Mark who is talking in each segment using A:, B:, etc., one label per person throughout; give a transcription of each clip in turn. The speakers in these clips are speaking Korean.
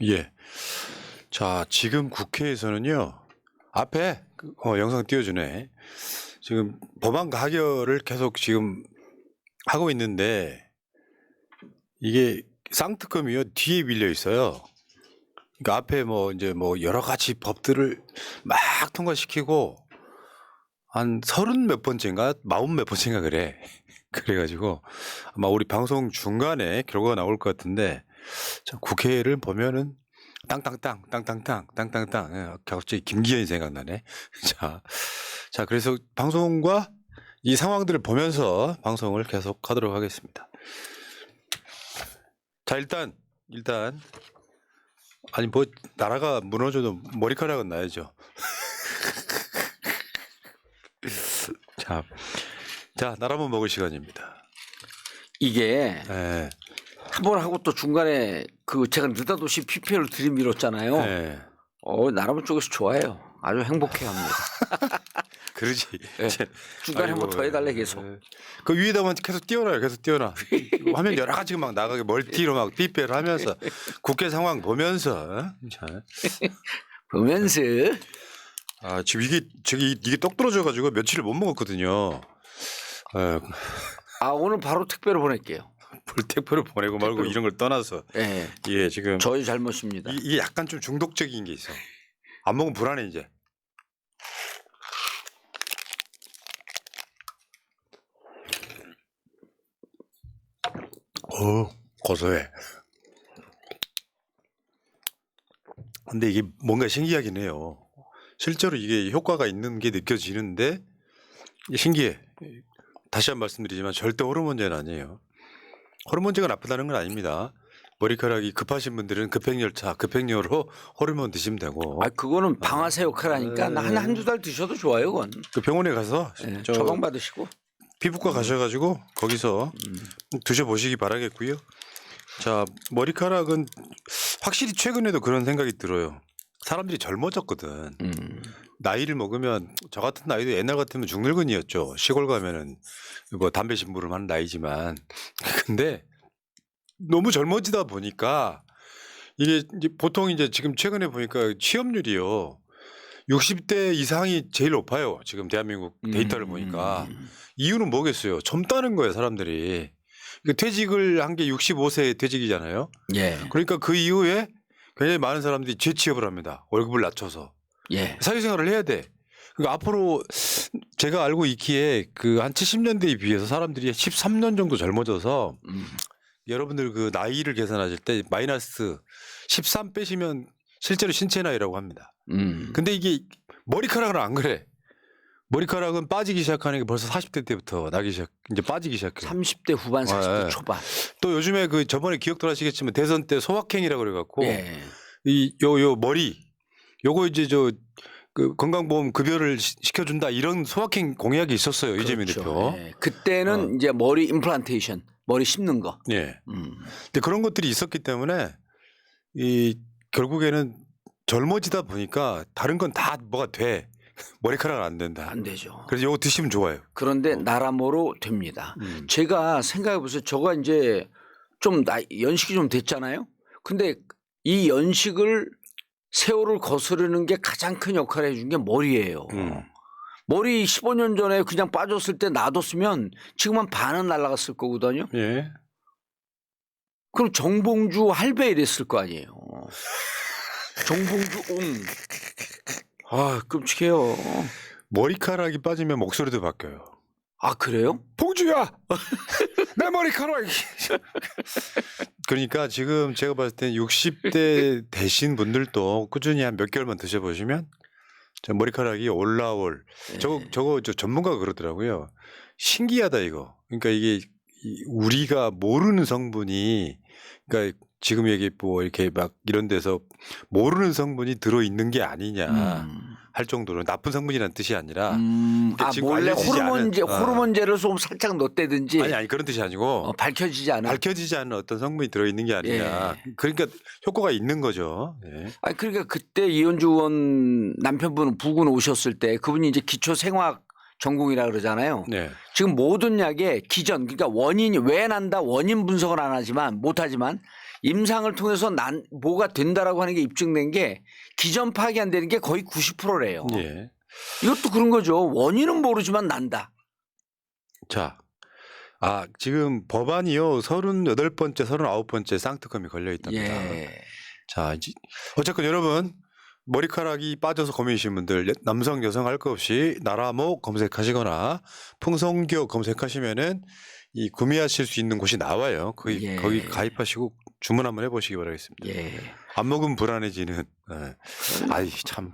A: 예. 자, 지금 국회에서는요, 앞에 영상 띄워주네. 지금 법안 가결을 계속 지금 하고 있는데 이게 쌍특검이요 뒤에 밀려 있어요. 그러니까 앞에 이제 여러 가지 법들을 막 통과시키고 한 30 몇 번째인가 40 몇 번째인가 그래. 그래가지고 아마 우리 방송 중간에 결과가 나올 것 같은데, 자, 국회를 보면은 땅땅땅 땅땅땅 땅땅땅. 예, 갑자기 김기현이 생각나네. 자 그래서 방송과 이 상황들을 보면서 방송을 계속 하도록 하겠습니다. 자, 일단 아니 나라가 무너져도 머리카락은 나야죠. 자, 나라만 먹을 시간입니다.
B: 이게
A: 예.
B: 한 번 하고 또 중간에 제가 느닷없이 PPL을 들이밀었잖아요.
A: 예.
B: 나라만 쪽에서 좋아해요. 아주 행복해합니다.
A: 그러지.
B: 네. 중간에 한 번 더 해달래 계속.
A: 그 위에다만 계속 띄워놔요. 계속 띄워놔. 화면 여러 가지가 막 나가게 멀티로 막 PPL 하면서 국회 상황 보면서.
B: 보면서.
A: 아, 지금 이게 떡 떨어져가지고 며칠을 못 먹었거든요.
B: 오늘 바로 택배로 보낼게요.
A: 택배로 보내고 말고 택배로. 이런 걸 떠나서.
B: 네.
A: 예, 지금
B: 저희 잘못입니다.
A: 이게 약간 좀 중독적인 게 있어. 안 먹으면 불안해 이제. 고소해. 근데 이게 뭔가 신기하긴 해요. 실제로 이게 효과가 있는 게 느껴지는데 신기해. 다시 한 번 말씀드리지만 절대 호르몬제는 아니에요. 호르몬제가 나쁘다는 건 아닙니다. 머리카락이 급하신 분들은 급행료로 호르몬 드시면 되고.
B: 그거는 방아쇠 역할하니까 한두 달 드셔도 좋아요, 그건.
A: 그 병원에 가서
B: 네, 처방 받으시고.
A: 피부과 가셔가지고 거기서 드셔보시기 바라겠고요. 자, 머리카락은 확실히 최근에도 그런 생각이 들어요. 사람들이 젊어졌거든. 나이를 먹으면 저 같은 나이도 옛날 같으면 중늙은이였죠. 시골 가면은 담배 심부름 하는 나이지만. 근데 너무 젊어지다 보니까 이게 이제 보통 이제 지금 최근에 보니까 취업률이요. 60대 이상이 제일 높아요. 지금 대한민국 데이터를 보니까. 이유는 뭐겠어요? 젊다는 거예요, 사람들이. 퇴직을 한 게 65세 퇴직이잖아요.
B: 예.
A: 그러니까 그 이후에 굉장히 많은 사람들이 재취업을 합니다. 월급을 낮춰서.
B: 예.
A: 사회생활을 해야 돼. 그러니까 앞으로 제가 알고 있기에 한 70년대에 비해서 사람들이 13년 정도 젊어져서 여러분들 그 나이를 계산하실 때 마이너스 13 빼시면 실제로 신체 나이라고 합니다. 근데 이게 머리카락은 안 그래. 머리카락은 빠지기 시작하는 게 벌써 40대 때부터 이제 빠지기 시작해요.
B: 30대 후반, 40대 초반.
A: 또 요즘에 저번에 기억들 하시겠지만 대선 때 소확행이라고 그래갖고
B: 예.
A: 요 머리 요거 이제 건강보험 급여를 시켜준다 이런 소확행 공약이 있었어요. 그렇죠. 이재명 대표.
B: 예. 그때는 이제 머리 임플란테이션, 머리 심는 거.
A: 예. 근데 그런 것들이 있었기 때문에 결국에는 젊어지다 보니까 다른 건 다 뭐가 돼. 머리카락은 안 된다.
B: 안 되죠.
A: 그래서 이거 드시면 좋아요.
B: 그런데 나라모로 됩니다. 제가 생각해 보세요. 저가 이제 좀 연식이 좀 됐잖아요. 근데 이 연식을 세월을 거스르는 게 가장 큰 역할을 해준 게 머리예요. 머리 15년 전에 그냥 빠졌을 때 놔뒀으면 지금 한 반은 날아갔을 거거든요.
A: 예.
B: 그럼 정봉주 할배 이랬을 거 아니에요. 정봉주 끔찍해요.
A: 머리카락이 빠지면 목소리도 바뀌어요.
B: 그래요?
A: 봉주야! 내 머리카락! 그러니까 지금 제가 봤을 때 60대 되신 분들도 꾸준히 한 몇 개월만 드셔보시면 머리카락이 올라올.
B: 네.
A: 저거 전문가가 그러더라고요. 신기하다 이거. 그러니까 이게 우리가 모르는 성분이, 그러니까 지금 얘기 이렇게 막 이런 데서 모르는 성분이 들어있는 게 아니냐 할 정도로 나쁜 성분이라는 뜻이 아니라.
B: 몰래 호르몬제를 좀 살짝 넣었다든지.
A: 아니 그런 뜻이 아니고.
B: 밝혀지지 않은
A: 어떤 성분이 들어있는 게 아니냐. 예. 그러니까 효과가 있는 거죠. 예.
B: 그러니까 그때 이현주 의원 남편분 부군 오셨을 때 그분이 이제 기초생화학 전공이라 그러잖아요.
A: 네.
B: 지금 모든 약의 기전, 그러니까 원인이 왜 난다 원인 분석을 안 하지만 못하지만 임상을 통해서 뭐가 된다라고 하는 게 입증된 게 기전 파악이 안 되는 게 거의 90%래요.
A: 예.
B: 이것도 그런 거죠. 원인은 모르지만 난다.
A: 자, 지금 법안이요 38번째, 39번째 쌍특검이 걸려 있답니다.
B: 예.
A: 자, 어쨌건 여러분 머리카락이 빠져서 고민이신 분들 남성 여성 할 것 없이 나라모 검색하시거나 풍성교 검색하시면은 이 구매하실 수 있는 곳이 나와요.
B: 예.
A: 거기 가입하시고 주문 한번 해보시기 바라겠습니다.
B: 예.
A: 안 먹으면 불안해지는. 예. 아이 참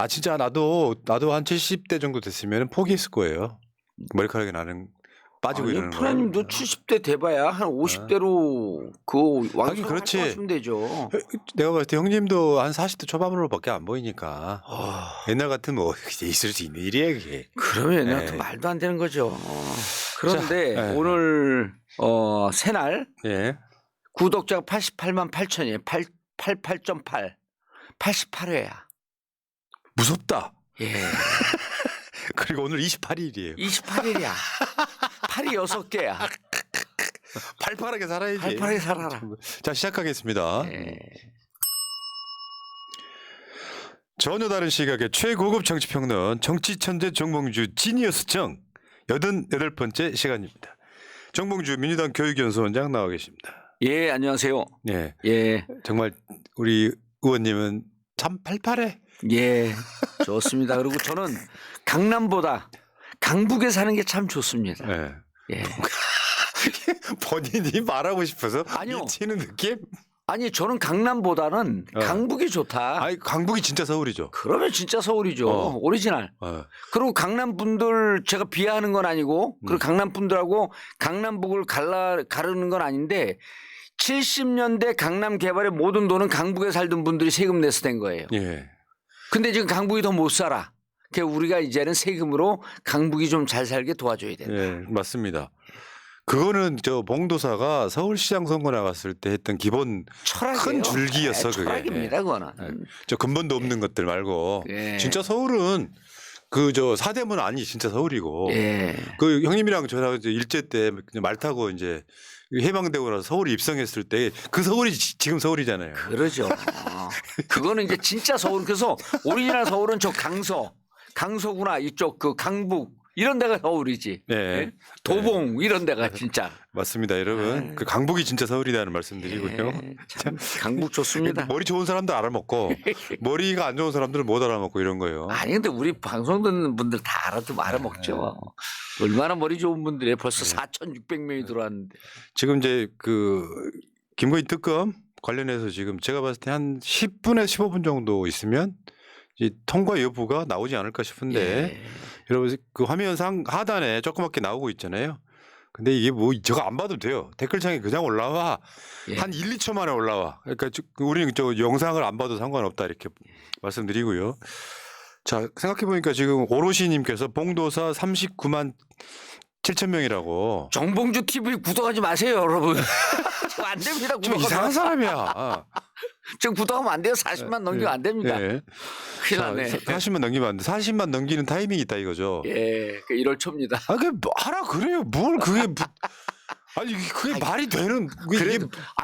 A: 진짜 나도 한 70대 정도 됐으면 포기했을 거예요. 머리카락이 나는 빠지고 이러는 거.
B: 프라님도 70대 돼봐야 한 50대로 그
A: 하긴 그렇지.
B: 완성하시면 되죠.
A: 내가 봤을 때 형님도 한 40대 초반으로밖에 안 보이니까
B: 아,
A: 옛날 같으면 있을 수 있는 일이야 그게.
B: 그러면
A: 예.
B: 또 말도 안 되는 거죠. 그런데
A: 자, 예.
B: 오늘 새날
A: 예.
B: 구독자가 88만 8천이에요. 88.8. 88회야.
A: 무섭다.
B: 예.
A: 그리고 오늘 28일이에요.
B: 28일이야. 8이 6개야.
A: 팔팔하게 살아야지.
B: 팔팔하게 살아라.
A: 자 시작하겠습니다.
B: 예.
A: 전혀 다른 시각의 최고급 정치평론 정치천재 정봉주 지니어스정 88번째 시간입니다. 정봉주 민주당 교육연수원장 나와 계십니다.
B: 예, 안녕하세요.
A: 예,
B: 예.
A: 정말 우리 의원님은 참 팔팔해.
B: 예. 좋습니다. 그리고 저는 강남보다 강북에 사는 게 참 좋습니다.
A: 예.
B: 예.
A: 본인이 말하고 싶어서
B: 아니요.
A: 미치는 느낌?
B: 아니, 저는 강남보다는 강북이 좋다.
A: 아니 강북이 진짜 서울이죠.
B: 그러면 진짜 서울이죠. 오리지널. 그리고 강남 분들 제가 비하하는 건 아니고 그리고 강남 분들하고 강남북을 가르는 건 아닌데 70년대 강남 개발의 모든 돈은 강북에 살던 분들이 세금 내서 된 거예요.
A: 예.
B: 근데 지금 강북이 더 못 살아. 그래서 우리가 이제는 세금으로 강북이 좀 잘 살게 도와줘야 된다.
A: 예, 맞습니다. 그거는 저 봉도사가 서울시장 선거 나갔을 때 했던 기본
B: 철학이에요.
A: 큰 줄기였어 그게.
B: 철학입니다, 그거는.
A: 저 근본도 없는 것들 말고
B: 예.
A: 진짜 서울은 그 저 사대문 아니 진짜 서울이고
B: 예.
A: 그 형님이랑 저랑 이제 일제 때 말 타고 이제 해방되고 나서 서울에 입성했을 때 그 서울이 지금 서울이잖아요.
B: 그러죠. 그거는 이제 진짜 서울. 그래서 오리지널 서울은 저 강서구나 이쪽 그 강북 이런 데가 서울이지.
A: 네.
B: 예? 도봉 이런 데가 진짜.
A: 맞습니다, 여러분. 그 강북이 진짜 서울이라는 말씀드리고요.
B: 예, 참 강북 좋습니다.
A: 머리 좋은 사람들 알아먹고 머리가 안 좋은 사람들은 못 알아먹고 이런 거예요.
B: 아니 근데 우리 방송 듣는 분들 다 알아먹죠. 얼마나 머리 좋은 분들이 벌써 4,600명이 들어왔는데.
A: 지금 이제 그 김건희 특검 관련해서 지금 제가 봤을 때 한 10분에서 15분 정도 있으면 이 통과 여부가 나오지 않을까 싶은데
B: 예.
A: 여러분 그 화면 상 하단에 조그맣게 나오고 있잖아요. 근데 이게 뭐 저거 안 봐도 돼요. 댓글창에 그냥 올라와.
B: 예.
A: 한 1, 2초 만에 올라와. 그러니까 우리는 저 영상을 안 봐도 상관없다 이렇게 말씀드리고요. 자 생각해 보니까 지금 오로시님께서 봉도사 39만 7천 명이라고.
B: 정봉주 TV 구독하지 마세요, 여러분. 안 됩니다.
A: 좀
B: 구독하면.
A: 이상한 사람이야.
B: 지금 구독하면 안 돼요. 40만 넘기면 안 됩니다.
A: 예.
B: 큰일 나네.
A: 40만 넘기면 안 돼. 40만 넘기는 타이밍이 있다 이거죠.
B: 예, 그 1월 초입니다.
A: 그 하라 그래요. 뭘 그게 아니 그게 말이 되는 이게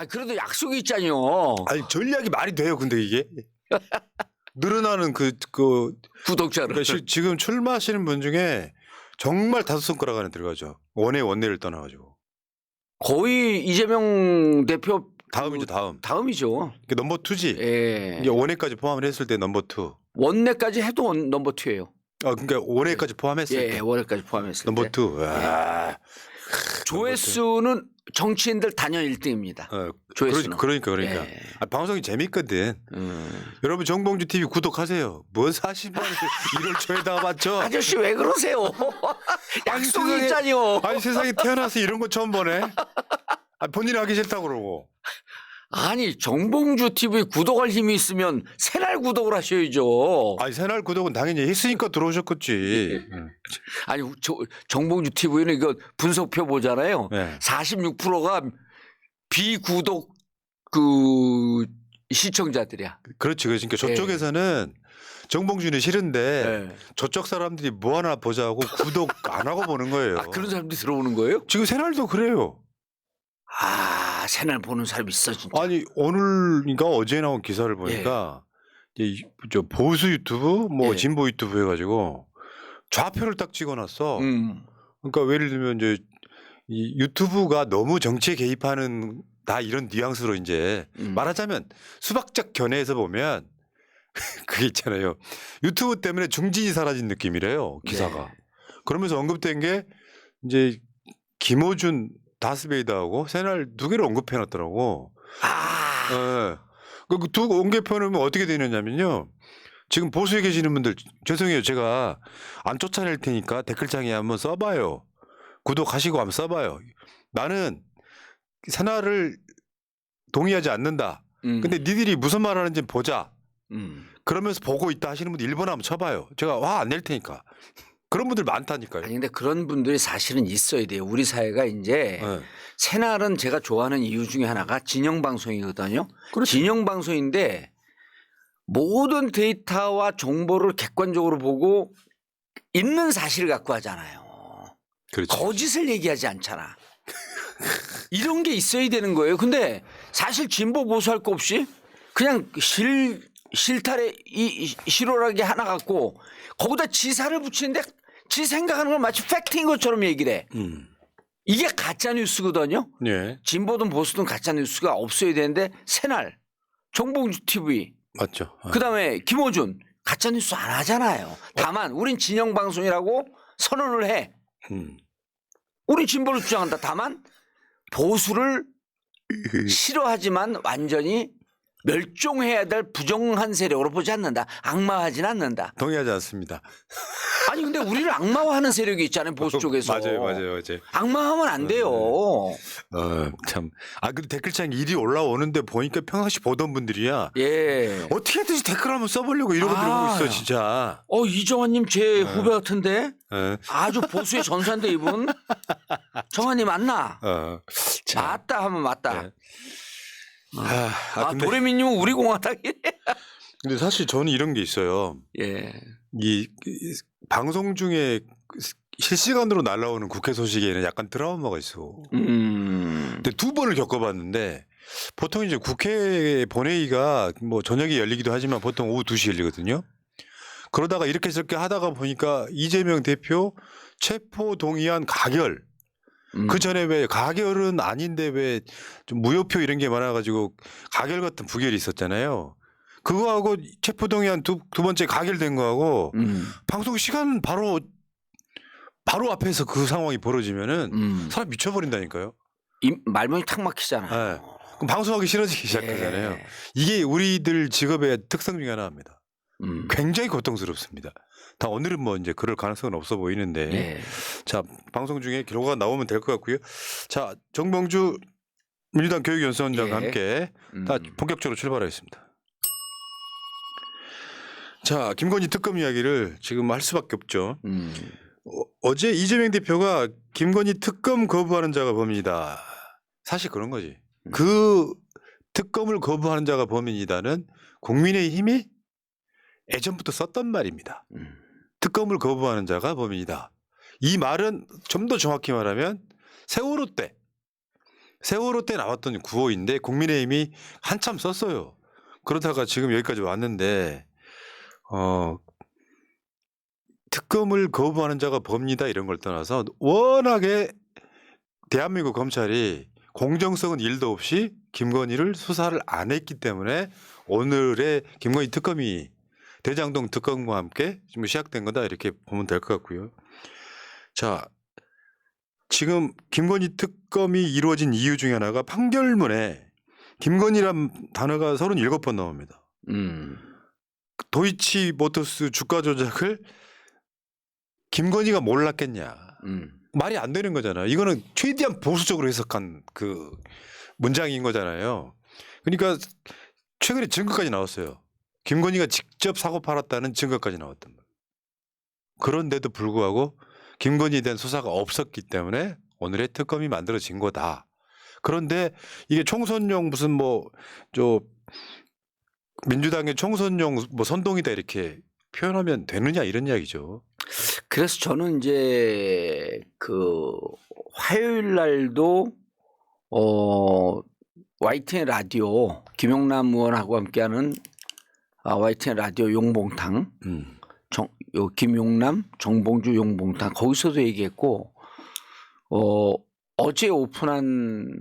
B: 그래도 약속이 있잖요.
A: 아니 전략이 말이 돼요. 근데 이게 늘어나는 그
B: 구독자를.
A: 그러니까 지금 출마하시는 분 중에 정말 5손가락 안에 들어가죠. 원내를 떠나가지고
B: 거의 이재명 대표
A: 다음이죠.
B: 다음이죠.
A: 넘버 2지.
B: 예.
A: 이제 원내까지 포함을 했을 때 넘버 2.
B: 원내까지 해도 넘버 2예요.
A: 그러니까 원내까지 포함했을
B: 예,
A: 때
B: 원내까지 포함했을
A: 넘버
B: 때.
A: 2. 와.
B: 조회수는 정치인들 단연 1등입니다. 조회수는.
A: 그러니까.
B: 예.
A: 방송이 재밌거든. 여러분 정봉주 TV 구독하세요. 뭐 40만 1월 초에 다 맞죠?
B: 아저씨 왜 그러세요? 약속이 있잖요.
A: 아니 세상에 태어나서 이런 거 처음 보네. 본인이 하기 싫다고 그러고.
B: 아니 정봉주 TV 구독할 힘이 있으면 새날 구독을 하셔야죠.
A: 아니 새날 구독은 당연히 했으니까 들어오셨겠지.
B: 아니 정봉주 TV는 이거 분석표 보잖아요.
A: 네.
B: 46%가 비구독 그 시청자들이야.
A: 그렇지. 그러니까 저쪽에서는 정봉준이 싫은데 저쪽 사람들이 뭐 하나 보자고 구독 안 하고 보는 거예요.
B: 그런 사람들이 들어오는 거예요?
A: 지금 새날도 그래요.
B: 새날 보는 사람 있어 진짜.
A: 아니 오늘인가 어제 나온 기사를 보니까 이제 저 보수 유튜브 뭐
B: 예.
A: 진보 유튜브 해가지고 좌표를 딱 찍어놨어.
B: 음.
A: 그러니까 예를 들면 이제 이 유튜브가 너무 정치에 개입하는 다 이런 뉘앙스로 이제 말하자면 수박적 견해에서 보면 그게 있잖아요. 유튜브 때문에 중진이 사라진 느낌이래요 기사가.
B: 네.
A: 그러면서 언급된 게 이제 김어준 다스베이더하고 새날 두 개를 언급해놨더라고. 예. 그두 언급해놓으면 어떻게 되느냐면요. 지금 보수에 계시는 분들 죄송해요. 제가 안 쫓아낼 테니까 댓글창에 한번 써봐요. 구독하시고 한번 써봐요. 나는 새날을 동의하지 않는다. 근데 니들이 무슨 말 하는지 보자. 그러면서 보고 있다 하시는 분들 1번 한번 쳐봐요. 제가 화 안 낼 테니까. 그런 분들 많다니까요.
B: 아니 근데 그런 분들이 사실은 있어야 돼요. 우리 사회가 이제
A: 네.
B: 새날은 제가 좋아하는 이유 중에 하나가 진영 방송이거든요.
A: 그렇죠.
B: 진영 방송인데 모든 데이터와 정보를 객관적으로 보고 있는 사실을 갖고 하잖아요.
A: 그렇죠.
B: 거짓을 얘기하지 않잖아. 이런 게 있어야 되는 거예요. 근데 사실 진보 보수할 거 없이 그냥 실타래 실오라기 하나 갖고 거기다 지사를 붙이는데 지 생각하는 걸 마치 팩트인 것처럼 얘기를 해. 이게 가짜 뉴스거든요.
A: 예.
B: 진보든 보수든 가짜 뉴스가 없어야 되는데 새날 정봉주 TV
A: 맞죠.
B: 그다음에 김어준 가짜 뉴스 안 하잖아요. 다만 우린 진영 방송이라고 선언을 해. 우린 진보를 주장한다. 다만 보수를 싫어하지만 완전히 멸종해야 될 부정한 세력으로 보지 않는다. 악마하진 않는다.
A: 동의하지 않습니다.
B: 아니 근데 우리를 악마화하는 세력이 있잖아요. 보수 쪽에서.
A: 맞아요.
B: 악마하면 안 돼요.
A: 참. 근데 댓글창에 일이 올라오는데 보니까 평상시 보던 분들이야.
B: 예.
A: 어떻게든지 댓글 한번 써보려고 이러고 들어오고 있어 진짜.
B: 이정환님 제 후배 같은데
A: 예.
B: 아주 보수의 전사인데 이분. 정환님 맞나?
A: 참.
B: 맞다 하면 맞다.
A: 예. 근데,
B: 도레미님은 우리 공화당이래.
A: 근데 사실 저는 이런 게 있어요.
B: 예.
A: 이 방송 중에 실시간으로 날라오는 국회 소식에는 약간 트라우마가 있어. 근데 두 번을 겪어봤는데 보통 이제 국회 본회의가 뭐 저녁에 열리기도 하지만 보통 오후 2시 열리거든요. 그러다가 이렇게 저렇게 하다가 보니까 이재명 대표 체포 동의안 가결. 그 전에 왜 가결은 아닌데 왜 좀 무효표 이런 게 많아가지고 가결 같은 부결이 있었잖아요. 그거하고 체포 동의안 두 번째 가결된 거하고 방송 시간 바로 앞에서 그 상황이 벌어지면은 사람 미쳐버린다니까요.
B: 말문이 탁 막히잖아요.
A: 네. 그럼 방송하기 싫어지기 시작하잖아요.
B: 예.
A: 이게 우리들 직업의 특성 중에 하나입니다. 굉장히 고통스럽습니다. 다 오늘은 뭐 이제 그럴 가능성은 없어 보이는데
B: 예.
A: 자 방송 중에 결과가 나오면 될 것 같고요. 자 정봉주 민주당 교육연수원장과
B: 예.
A: 함께 다 본격적으로 출발하겠습니다. 자 김건희 특검 이야기를 지금 할 수밖에 없죠. 어제 이재명 대표가 김건희 특검 거부하는 자가 범인이다. 사실 그런 거지. 그 특검을 거부하는 자가 범인이다는 국민의힘이 예전부터 썼던 말입니다. 특검을 거부하는 자가 범인이다. 이 말은 좀 더 정확히 말하면 세월호 때 나왔던 구호인데 국민의힘이 한참 썼어요. 그러다가 지금 여기까지 왔는데 특검을 거부하는 자가 범인이다 이런 걸 떠나서 워낙에 대한민국 검찰이 공정성은 1도 없이 김건희를 수사를 안 했기 때문에 오늘의 김건희 특검이 대장동 특검과 함께 지금 시작된 거다 이렇게 보면 될 것 같고요. 자, 지금 김건희 특검이 이루어진 이유 중에 하나가 판결문에 김건희란 단어가 37번 나옵니다. 도이치모터스 주가 조작을 김건희가 몰랐겠냐. 말이 안 되는 거잖아요. 이거는 최대한 보수적으로 해석한 그 문장인 거잖아요. 그러니까 최근에 증거까지 나왔어요. 김건희가 직접 사고 팔았다는 증거까지 나왔단 말이에요. 그런데도 불구하고 김건희에 대한 수사가 없었기 때문에 오늘의 특검이 만들어진 거다. 그런데 이게 총선용 무슨 민주당의 총선용 선동이다 이렇게 표현하면 되느냐 이런 이야기죠.
B: 그래서 저는 이제 그 화요일 날도 YTN 라디오 김용남 의원하고 함께하는 YTN 라디오 용봉탕 요 김용남 정봉주 용봉탕 거기서도 얘기했고 어제 오픈된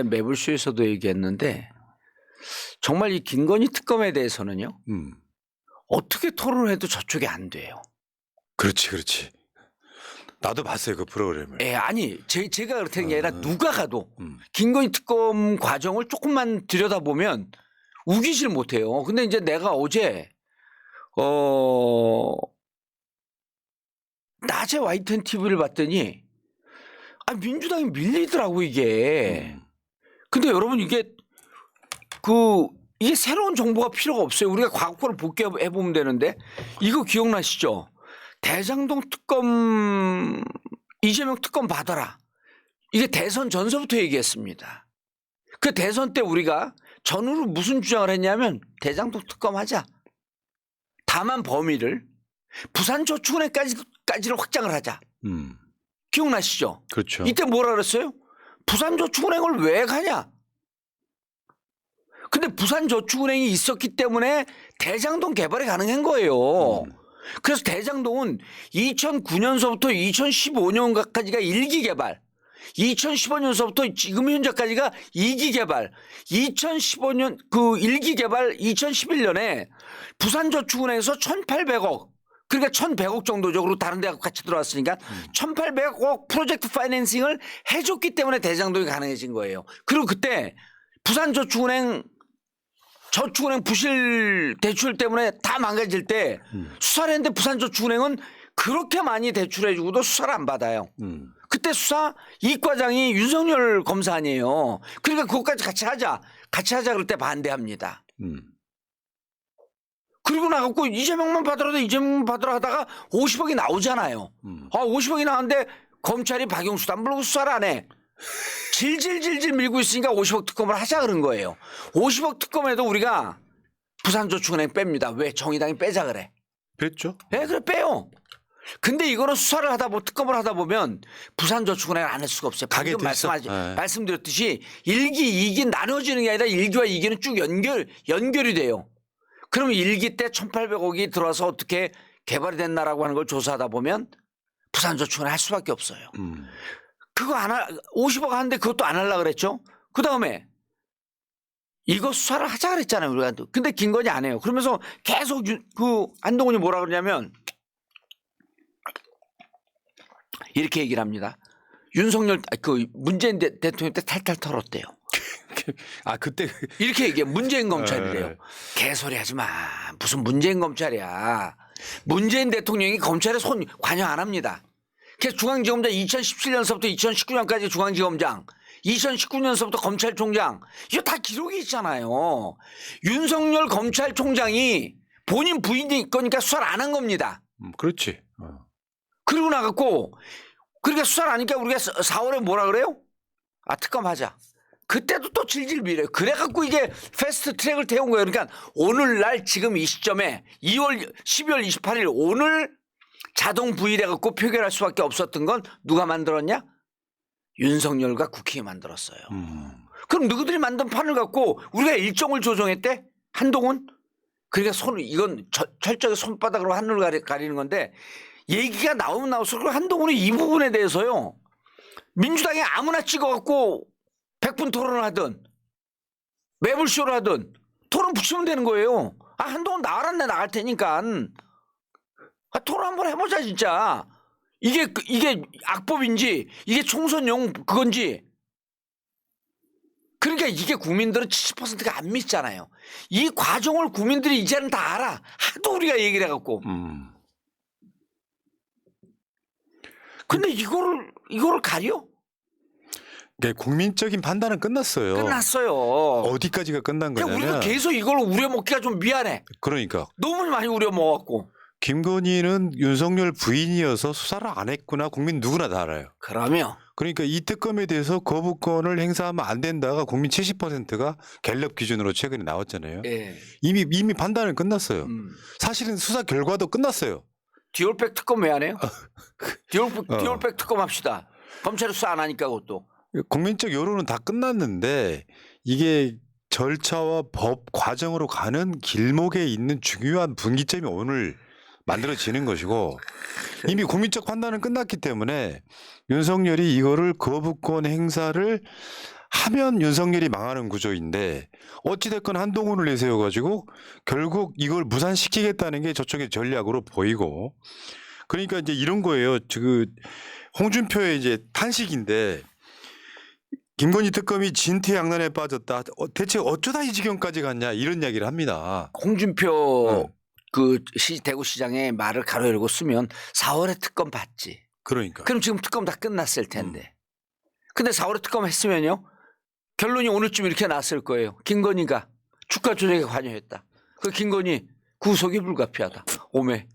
B: 매불쇼에서도 얘기했는데 정말 이 김건희 특검에 대해서는요 어떻게 토론을 해도 저쪽이 안 돼요.
A: 그렇지. 나도 봤어요 그 프로그램을.
B: 예, 아니 제가 그렇다는 게 아니라 누가 가도 김건희 특검 과정을 조금만 들여다보면 우기질 못해요. 근데 이제 내가 어제 낮에 YTN TV를 봤더니 민주당이 밀리더라고 이게. 근데 여러분 이게 새로운 정보가 필요가 없어요. 우리가 과거 거를 복귀해 보면 되는데 이거 기억나시죠? 대장동 특검 이재명 특검 받아라. 이게 대선 전서부터 얘기했습니다. 그 대선 때 우리가 전후로 무슨 주장을 했냐면 대장동 특검 하자. 다만 범위를 부산저축은행까지를 확장을 하자. 기억나시죠?
A: 그렇죠.
B: 이때 뭐라 그랬어요? 부산저축은행을 왜 가냐? 근데 부산저축은행이 있었기 때문에 대장동 개발이 가능한 거예요. 그래서 대장동은 2009년서부터 2015년까지가 1기 개발, 2015년서부터 지금 현재까지가 2기 개발, 2015년 그 1기 개발 2011년에 부산저축은행에서 1,800억 그러니까 1,100억 정도적으로 다른 데하고 같이 들어왔으니까 1,800억 프로젝트 파이낸싱을 해줬기 때문에 대장동이 가능해진 거예요. 그리고 그때 부산저축은행 부실 대출 때문에 다 망가질 때 수사를 했는데 부산저축은행은 그렇게 많이 대출해주고도 수사를 안 받아요. 그때 수사 이과장이 윤석열 검사 아니에요. 그러니까 그것까지 같이 하자 그럴 때 반대합니다. 그리고 나갖고 이재명만 받으라도 이재명만 받으라 하다가 50억이 나오잖아요. 50억이 나왔는데 검찰이 박영수도 안 부르고 수사를 안 해. 질질 밀고 있으니까 50억 특검을 하자 그런 거예요. 50억 특검에도 우리가 부산저축은행 뺍니다. 왜? 정의당이 빼자 그래.
A: 뺐죠?
B: 네, 그래 빼요. 근데 이거는 수사를 특검을 하다 보면 부산저축은행을 안 할 수가 없어요. 방금 말씀드렸듯이 1기, 2기 나눠지는 게 아니라 1기와 2기는 쭉 연결이 돼요. 그러면 1기 때 1,800억이 들어와서 어떻게 개발이 됐나라고 하는 걸 조사하다 보면 부산저축은행 할 수밖에 없어요. 그거 50억 하는데 그것도 안 하려고 그랬죠. 그 다음에 이거 수사를 하자 그랬잖아요. 우리가. 근데 김건희 안 해요. 그러면서 계속 한동훈이 뭐라 그러냐면 이렇게 얘기를 합니다. 윤석열, 문재인 대통령 때 탈탈 털었대요.
A: 그때
B: 이렇게 얘기해. 문재인 검찰이래요. 개소리 하지 마. 무슨 문재인 검찰이야. 문재인 대통령이 검찰에 손 관여 안 합니다. 그래서 중앙지검장 2017년서부터 2019년까지 중앙지검장, 2019년서부터 검찰총장, 이거 다 기록이 있잖아요. 윤석열 검찰총장이 본인 부인이 거니까 수사를 안 한 겁니다.
A: 그렇지.
B: 그리고 나갔고, 그러니까 수사를 하니까 우리가 4월에 뭐라 그래요? 특검하자. 그때도 또 질질 밀어요. 그래갖고 이게 패스트 트랙을 태운 거예요. 그러니까 오늘날 지금 이 시점에 12월 28일 오늘 자동 부일해갖고 표결할 수밖에 없었던 건 누가 만들었냐? 윤석열과 국회에 만들었어요. 그럼 누구들이 만든 판을 갖고 우리가 일정을 조정했대? 한동훈? 그러니까 이건 철저하게 손바닥으로 하늘을 가리는 건데 얘기가 나오면 나올수록 한동훈이 이 부분에 대해서요. 민주당이 아무나 찍어갖고 100분 토론을 하든 매불쇼를 하든 토론 붙이면 되는 거예요. 한동훈 나가라 내 나갈 테니까. 토론 한번 해보자 진짜. 이게 악법인지 이게 총선용 그건지. 그러니까 이게 국민들은 70%가 안 믿잖아요. 이 과정을 국민들이 이제는 다 알아. 하도 우리가 얘기를 해갖고. 근데 이거를 가려?
A: 네, 국민적인 판단은 끝났어요.
B: 끝났어요.
A: 어디까지가 끝난 거냐면
B: 우리가 계속 이걸 우려먹기가 좀 미안해.
A: 그러니까
B: 너무 많이 우려먹었고.
A: 김건희는 윤석열 부인이어서 수사를 안 했구나. 국민 누구나 다 알아요. 그러니까 이 특검에 대해서 거부권을 행사하면 안 된다가 국민 70%가 갤럽 기준으로 최근에 나왔잖아요.
B: 예.
A: 이미 판단은 끝났어요. 사실은 수사 결과도 끝났어요.
B: 디올백 특검 왜 안 해요? 디올백 특검 합시다. 검찰이 수사 안 하니까 그것도.
A: 국민적 여론은 다 끝났는데 이게 절차와 법 과정으로 가는 길목에 있는 중요한 분기점이 오늘 만들어지는 것이고 이미 국민적 판단은 끝났기 때문에 윤석열이 이거를 거부권 행사를 하면 윤석열이 망하는 구조인데 어찌됐건 한동훈을 내세워가지고 결국 이걸 무산시키겠다는 게 저쪽의 전략으로 보이고 그러니까 이제 이런 거예요. 그 홍준표의 이제 탄식인데 김건희 특검이 진퇴양난에 빠졌다. 대체 어쩌다 이 지경까지 갔냐 이런 이야기를 합니다.
B: 홍준표 대구시장의 말을 가로 열고 쓰면 4월에 특검 받지.
A: 그러니까.
B: 그럼 지금 특검 다 끝났을 텐데. 근데 4월에 특검 했으면요. 결론이 오늘쯤 이렇게 났을 거예요. 김건희가 주가 조작에 관여했다. 그 김건희 구속이 불가피하다. 오메.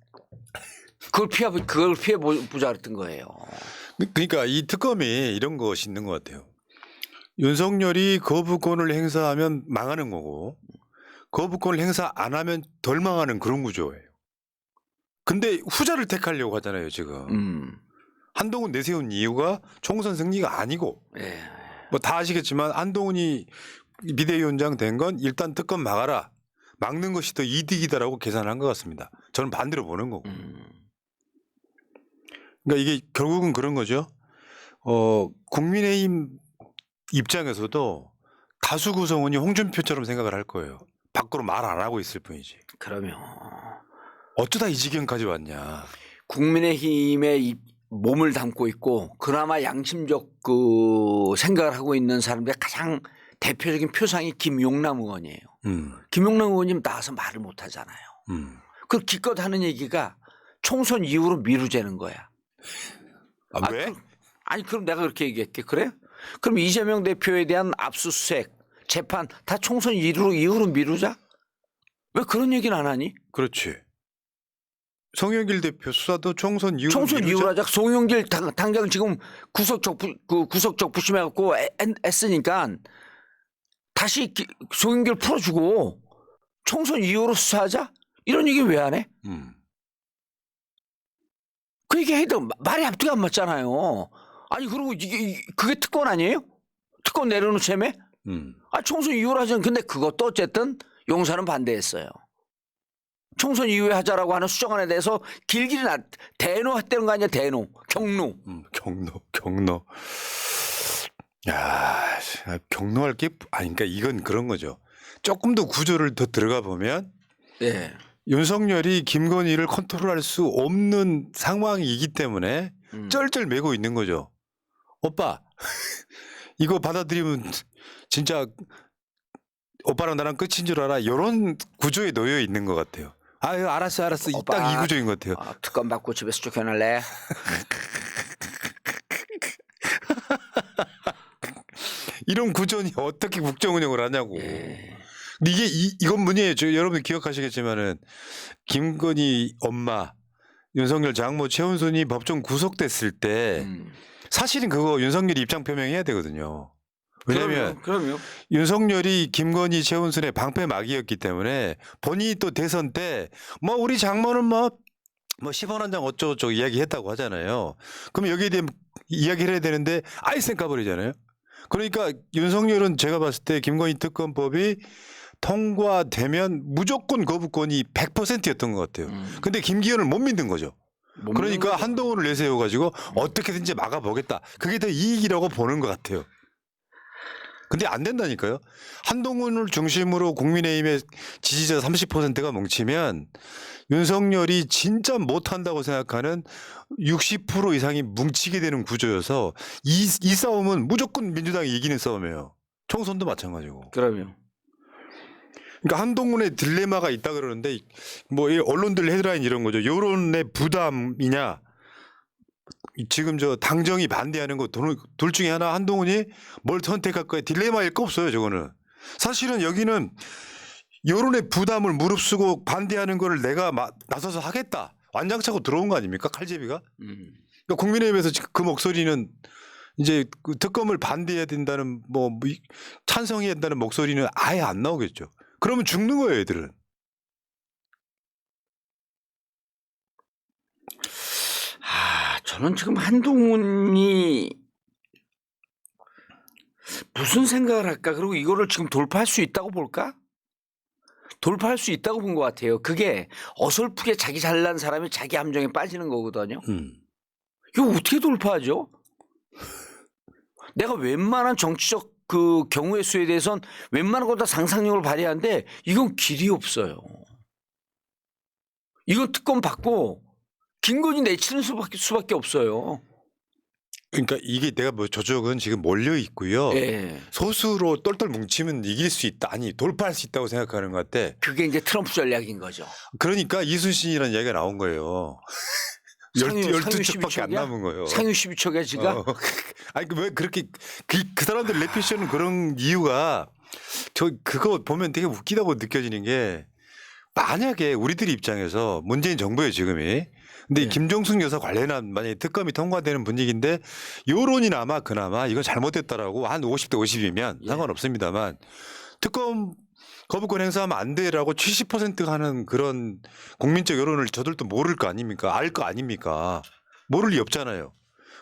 B: 그걸 피해 보자 그랬던 거예요.
A: 그러니까 이 특검이 이런 것이 있는 것 같아요. 윤석열이 거부권을 행사하면 망하는 거고 거부권을 행사 안 하면 덜 망하는 그런 구조예요. 근데 후자를 택하려고 하잖아요 지금. 한동훈 내세운 이유가 총선 승리가 아니고
B: 예.
A: 뭐 다 아시겠지만 한동훈이 비대위원장 된 건 일단 특검 막아라. 막는 것이 더 이득이다라고 계산한 것 같습니다. 저는 반대로 보는 거고. 그러니까 이게 결국은 그런 거죠. 국민의힘 입장에서도 다수 구성원이 홍준표처럼 생각을 할 거예요. 밖으로 말 안 하고 있을 뿐이지.
B: 그러면
A: 어쩌다 이 지경까지 왔냐.
B: 국민의힘에 몸을 담고 있고 그나마 양심적 생각을 하고 있는 사람들의 가장 대표적인 표상이 김용남 의원이에요. 김용남 의원님 나와서 말을 못 하잖아요. 그 기껏 하는 얘기가 총선 이후로 미루자는 거야.
A: 아, 왜?
B: 그럼 내가 그렇게 얘기할게. 그래? 그럼 이재명 대표에 대한 압수수색, 재판 다 총선 이후로 미루자? 왜 그런 얘기는 안 하니?
A: 그렇지. 송영길 대표 수사도 총선 이후로
B: 총선
A: 미루자?
B: 이후로 하자. 송영길 당장 지금 구속적 부심해갖고 애쓰니까 다시 송영길 풀어주고 총선 이후로 수사하자? 이런 얘기 왜 안 해? 그 얘기 해도 말이 앞뒤가 안 맞잖아요. 아니 그리고 그게 특권 아니에요? 특권 내려놓자며? 총선 이후로 하자는 근데 그것도 어쨌든 용사는 반대했어요. 총선 이후에 하자라고 하는 수정안에 대해서 길길이 대노했다는 거 아니야 대노 경로.
A: 경로. 야, 경로할 게 아니 그러니까 이건 그런 거죠. 조금 더 구조를 더 들어가 보면
B: 네.
A: 윤석열이 김건희를 컨트롤할 수 없는 상황이기 때문에 쩔쩔 매고 있는 거죠. 오빠 이거 받아들이면 진짜 오빠랑 나랑 끝인 줄 알아. 이런 구조에 놓여 있는 것 같아요. 아유 알았어. 딱 이 구조인 것 같아요.
B: 특검 받고 집에서 쫓겨날래?
A: 이런 구조니 어떻게 국정 운영을 하냐고. 근데 이건 문제예요. 여러분 기억하시겠지만은 김건희 엄마 윤석열 장모 최은순이 법정 구속됐을 때 사실은 그거 윤석열이 입장 표명해야 되거든요. 왜냐하면
B: 그럼요.
A: 윤석열이 김건희 최은순의 방패막이었기 때문에 본인이 또 대선 때 뭐 우리 장모는 뭐 10원 한 장 어쩌고저쩌고 이야기했다고 하잖아요. 그럼 여기에 대한 이야기를 해야 되는데 아예 쌩 까버리잖아요. 그러니까 윤석열은 제가 봤을 때 김건희 특검법이 통과되면 무조건 거부권이 100%였던 것 같아요. 근데 김기현을 못 믿는 거죠. 그러니까 한동훈을 내세워가지고 어떻게든지 막아보겠다. 그게 더 이익이라고 보는 것 같아요. 근데 안 된다니까요. 한동훈을 중심으로 국민의힘의 지지자 30%가 뭉치면 윤석열이 진짜 못한다고 생각하는 60% 이상이 뭉치게 되는 구조여서 이 싸움은 무조건 민주당이 이기는 싸움이에요. 총선도 마찬가지고.
B: 그럼요.
A: 그러니까 한동훈의 딜레마가 있다 그러는데 뭐 언론들 헤드라인 이런 거죠. 여론의 부담이냐 지금 저 당정이 반대하는 거 둘 중에 하나 한동훈이 뭘 선택할 거야 딜레마일 거 없어요. 저거는 사실은 여기는 여론의 부담을 무릅쓰고 반대하는 거를 내가 나서서 하겠다 완장차고 들어온 거 아닙니까 칼제비가? 그러니까 국민의힘에서 그 목소리는 이제 그 특검을 반대해야 된다는 뭐 찬성해야 된다는 목소리는 아예 안 나오겠죠. 그러면 죽는 거예요, 애들은.
B: 저는 지금 한동훈이 무슨 생각을 할까? 그리고 이거를 지금 돌파할 수 있다고 볼까? 돌파할 수 있다고 본 것 같아요. 그게 어설프게 자기 잘난 사람이 자기 함정에 빠지는 거거든요. 이거 어떻게 돌파하죠? 내가 웬만한 정치적 그 경우의 수에 대해서는 웬만한 거 다 상상력을 발휘하는데 이건 길이 없어요. 이건 특검 받고 김건희 내치는 수밖에 없어요.
A: 그러니까 이게 내가 뭐 저쪽은 지금 몰려 있고요.
B: 예.
A: 소수로 똘똘 뭉치면 이길 수 있다. 아니 돌파할 수 있다고 생각하는 것 같아.
B: 그게 이제 트럼프 전략인 거죠.
A: 그러니까 이순신이라는 이야기가 나온 거예요.
B: 상유
A: 12척밖에 안
B: 12척이야?
A: 남은 거예요.
B: 상유 12척이야 지가?
A: 아니 왜 그렇게 그 사람들 레피션은 그런 이유가 저 그거 보면 되게 웃기다고 느껴지는 게 만약에 우리들 입장에서 문재인 정부예요 지금이. 근데 이
B: 네.
A: 김종숙 여사 관련한 만약에 특검이 통과되는 분위기인데 여론이나마 그나마 이거 잘못됐다라고 한 50대 50이면
B: 예.
A: 상관없습니다만 특검 거부권 행사하면 안 돼라고 70% 하는 그런 국민적 여론을 저들도 모를 거 아닙니까? 알 거 아닙니까? 모를 리 없잖아요.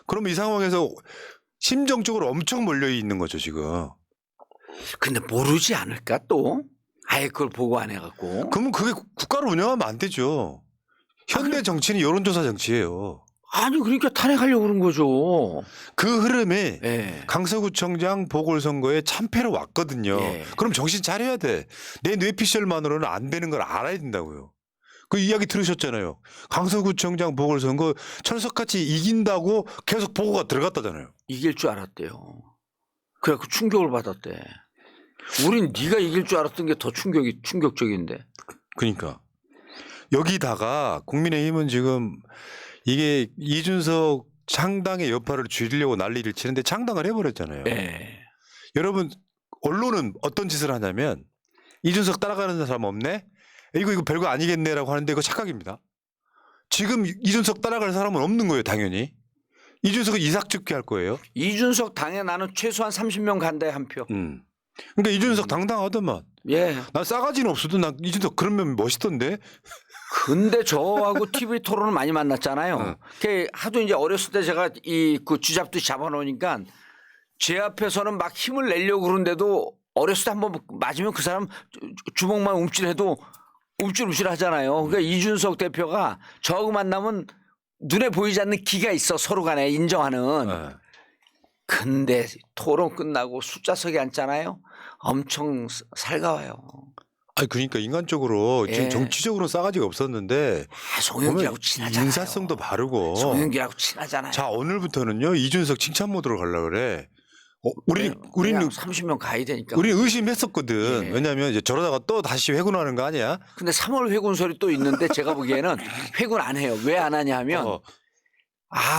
A: 그럼 이 상황에서 심정적으로 엄청 몰려 있는 거죠 지금.
B: 근데 모르지 않을까 또? 아예 그걸 보고 안 해갖고.
A: 그러면 그게 국가를 운영하면 안 되죠. 현대 정치는 여론조사 정치예요.
B: 아니 그러니까 탄핵하려고 그런 거죠.
A: 그 흐름에
B: 예.
A: 강서구청장 보궐선거에 참패로 왔거든요.
B: 예.
A: 그럼 정신 차려야 돼. 내 뇌피셜만으로는 안 되는 걸 알아야 된다고요. 그 이야기 들으셨잖아요. 강서구청장 보궐선거 철석같이 이긴다고 계속 보고가 들어갔다잖아요.
B: 이길 줄 알았대요. 그래갖고 충격을 받았대. 우린 네가 이길 줄 알았던 게 더 충격적인데.
A: 그러니까 여기다가 국민의힘은 지금 이게 이준석 창당의 여파를 줄이려고 난리를 치는데 창당을 해버렸잖아요.
B: 예.
A: 여러분 언론은 어떤 짓을 하냐면 이준석 따라가는 사람 없네? 이거 별거 아니겠네라고 하는데 그거 착각입니다. 지금 이준석 따라갈 사람은 없는 거예요 당연히. 이준석은 이삭죽게 할 거예요.
B: 이준석 당에 나는 최소한 30명 간다에 한 표.
A: 그러니까 이준석 당당하더만.
B: 예.
A: 난 싸가지는 없어도 난 이준석 그러면 멋있던데.
B: 근데 저하고 TV 토론을 많이 만났잖아요. 그 하도 이제 어렸을 때 제가 그 쥐잡듯이 잡아놓으니까 제 앞에서는 막 힘을 내려고 그러는데도 어렸을 때 한번 맞으면 그 사람 주먹만 움찔해도 움찔움찔 하잖아요. 그러니까 이준석 대표가 저하고 만나면 눈에 보이지 않는 기가 있어 서로 간에 인정하는. 근데 토론 끝나고 숫자석에 앉잖아요. 엄청 살가워요.
A: 아니 그러니까 인간적으로 지금
B: 예.
A: 정치적으로 싸가지가 없었는데
B: 송영기하고 친하잖아요.
A: 인사성도 바르고.
B: 송영기하고 친하잖아요.
A: 자 오늘부터는요 이준석 칭찬 모드로 가려고 그래. 우리는
B: 30명 가야 되니까.
A: 우리 의심했었거든.
B: 예.
A: 왜냐하면 이제 저러다가 또 다시 회군하는 거 아니야?
B: 근데 3월 회군 소리 또 있는데 제가 보기에는 회군 안 해요. 왜 안 하냐 하면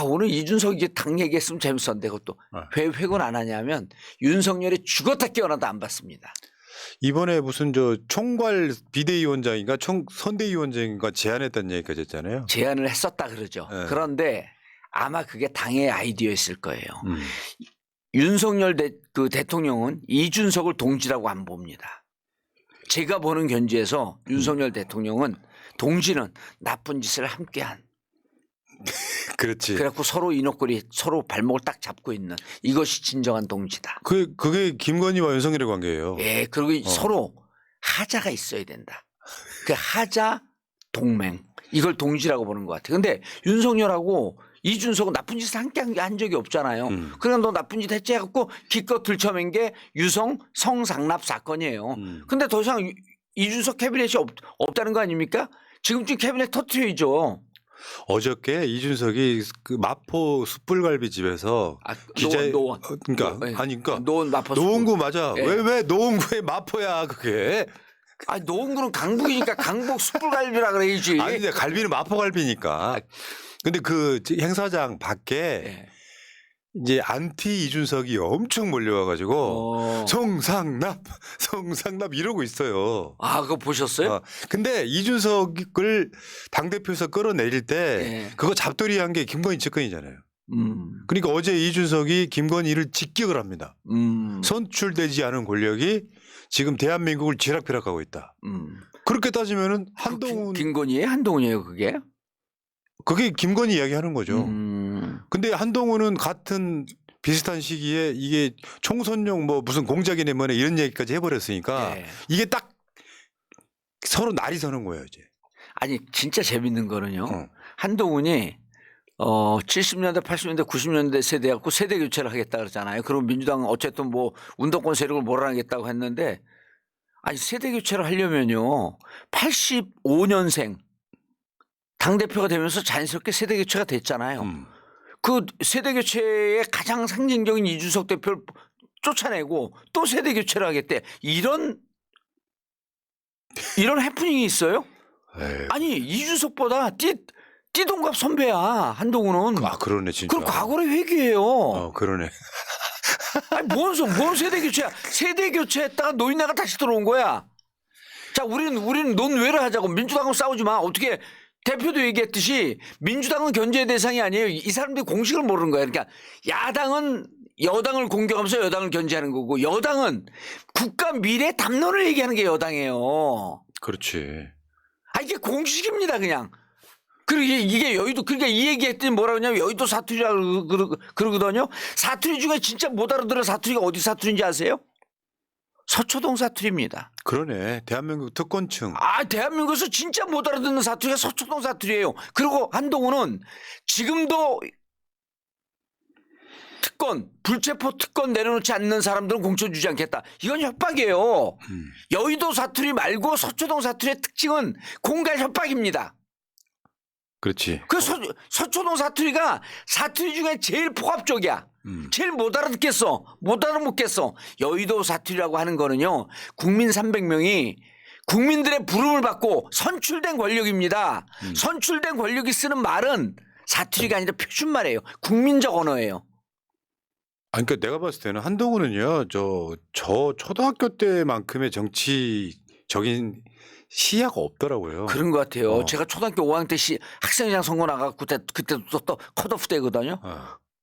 B: 오늘 이준석 이제 당 얘기했으면 재밌었는데 그것도 왜 회군 안 하냐면 윤석열이 죽었다 깨어나도 안 받습니다.
A: 이번에 무슨 저 총괄 비대위원장인가 선대위원장인가 제안했다는 얘기까지 했잖아요.
B: 제안을 했었다 그러죠.
A: 네.
B: 그런데 아마 그게 당의 아이디어였을 거예요. 윤석열 대통령은 이준석을 동지라고 안 봅니다. 제가 보는 견지에서 윤석열 대통령은 동지는 나쁜 짓을 함께한.
A: 그렇지.
B: 그래갖고 서로 이목구리 서로 발목을 딱 잡고 있는 이것이 진정한 동지다.
A: 그게 김건희와 윤석열의 관계예요.
B: 예, 그리고 서로 하자가 있어야 된다. 그 하자 동맹 이걸 동지라고 보는 것 같아요. 근데 윤석열하고 이준석은 나쁜 짓을 함께 한 적이 없잖아요. 그러니까 너 나쁜 짓 했지 해갖고 기껏 들쳐맨 게 유성 성상납 사건이에요. 근데 더 이상 이준석 캐비넷이 없다는 거 아닙니까? 지금쯤 캐비넷 터트려야죠.
A: 어저께 이준석이 그 마포 숯불갈비 집에서
B: 노원.
A: 그러니까
B: 노원 마포
A: 노원구 맞아.
B: 예.
A: 왜 노원구에 마포야 그게?
B: 노원구는 강북이니까 강북 숯불갈비라 그래야지.
A: 아니 근데 갈비는 마포갈비니까. 근데 그 행사장 밖에
B: 예.
A: 이제 안티 이준석이 엄청 몰려와가지고 성상납 이러고 있어요.
B: 그거 보셨어요?
A: 근데 이준석을 당대표에서 끌어내릴 때 그거 잡돌이한 게 김건희 측근이잖아요. 그러니까 어제 이준석이 김건희를 직격을 합니다. 선출되지 않은 권력이 지금 대한민국을 쥐락펴락하고 있다. 그렇게 따지면은 한동훈
B: 김건희예요? 한동훈이에요 그게?
A: 그게 김건희 이야기하는 거죠. 근데 한동훈은 같은 비슷한 시기에 이게 총선용 뭐 무슨 공작이네 뭐네 이런 얘기까지 해버렸으니까
B: 예.
A: 이게 딱 서로 날이 서는 거예요 이제.
B: 아니 진짜 재밌는 거는요.
A: 어.
B: 한동훈이 70년대, 80년대, 90년대 세대하고 세대 교체를 하겠다 그러잖아요. 그럼 민주당은 어쨌든 뭐 운동권 세력을 몰아내겠다고 했는데 아니 세대 교체를 하려면요. 85년생 당대표가 되면서 자연스럽게 세대 교체가 됐잖아요. 그 세대 교체의 가장 상징적인 이준석 대표를 쫓아내고 또 세대 교체를 하겠대. 이런 해프닝이 있어요?
A: 에이.
B: 아니 이준석보다 띠동갑 선배야 한동훈은.
A: 아 그러네 진짜.
B: 그럼 과거를 회귀해요.
A: 그러네.
B: 아니 뭔 세대 교체야? 세대 교체했다가 노인네가 다시 들어온 거야. 자 우리는 논외를 하자고. 민주당하고 싸우지 마. 어떻게 대표도 얘기했듯이 민주당은 견제의 대상이 아니에요. 이 사람들이 공식을 모르는 거야. 그러니까 야당은 여당을 공격하면서 여당을 견제하는 거고 여당은 국가 미래 담론을 얘기하는 게 여당이에요.
A: 그렇지.
B: 아 이게 공식입니다 그냥. 그리고 이게 여의도 그러니까 이 얘기했더니 뭐라 그러냐면 여의도 사투리라고 그러거든요. 사투리 중에 진짜 못 알아들어 사투리가 어디 사투리인지 아세요? 서초동 사투리입니다.
A: 그러네. 대한민국 특권층.
B: 아 대한민국에서 진짜 못 알아듣는 사투리가 서초동 사투리예요. 그리고 한동훈은 지금도 불체포 특권 내려놓지 않는 사람들은 공천 주지 않겠다. 이건 협박이에요. 여의도 사투리 말고 서초동 사투리의 특징은 공갈 협박입니다.
A: 그렇지.
B: 그 서초동 사투리가 사투리 중에 제일 포괄적이야. 제일 못 알아듣겠어. 못 알아먹겠어. 여의도 사투리라고 하는 거는요. 국민 300명이 국민들의 부름을 받고 선출된 권력입니다. 선출된 권력이 쓰는 말은 사투리가 아니라 표준말이에요. 국민적 언어예요.
A: 아니, 그러니까 내가 봤을 때는 한동훈은요, 저 초등학교 때만큼의 정치적인 시야가 없더라고요.
B: 그런 것 같아요. 제가 초등학교 5학년 때 학생회장 선거 나가고 그때도 또 컷오프 때거든요.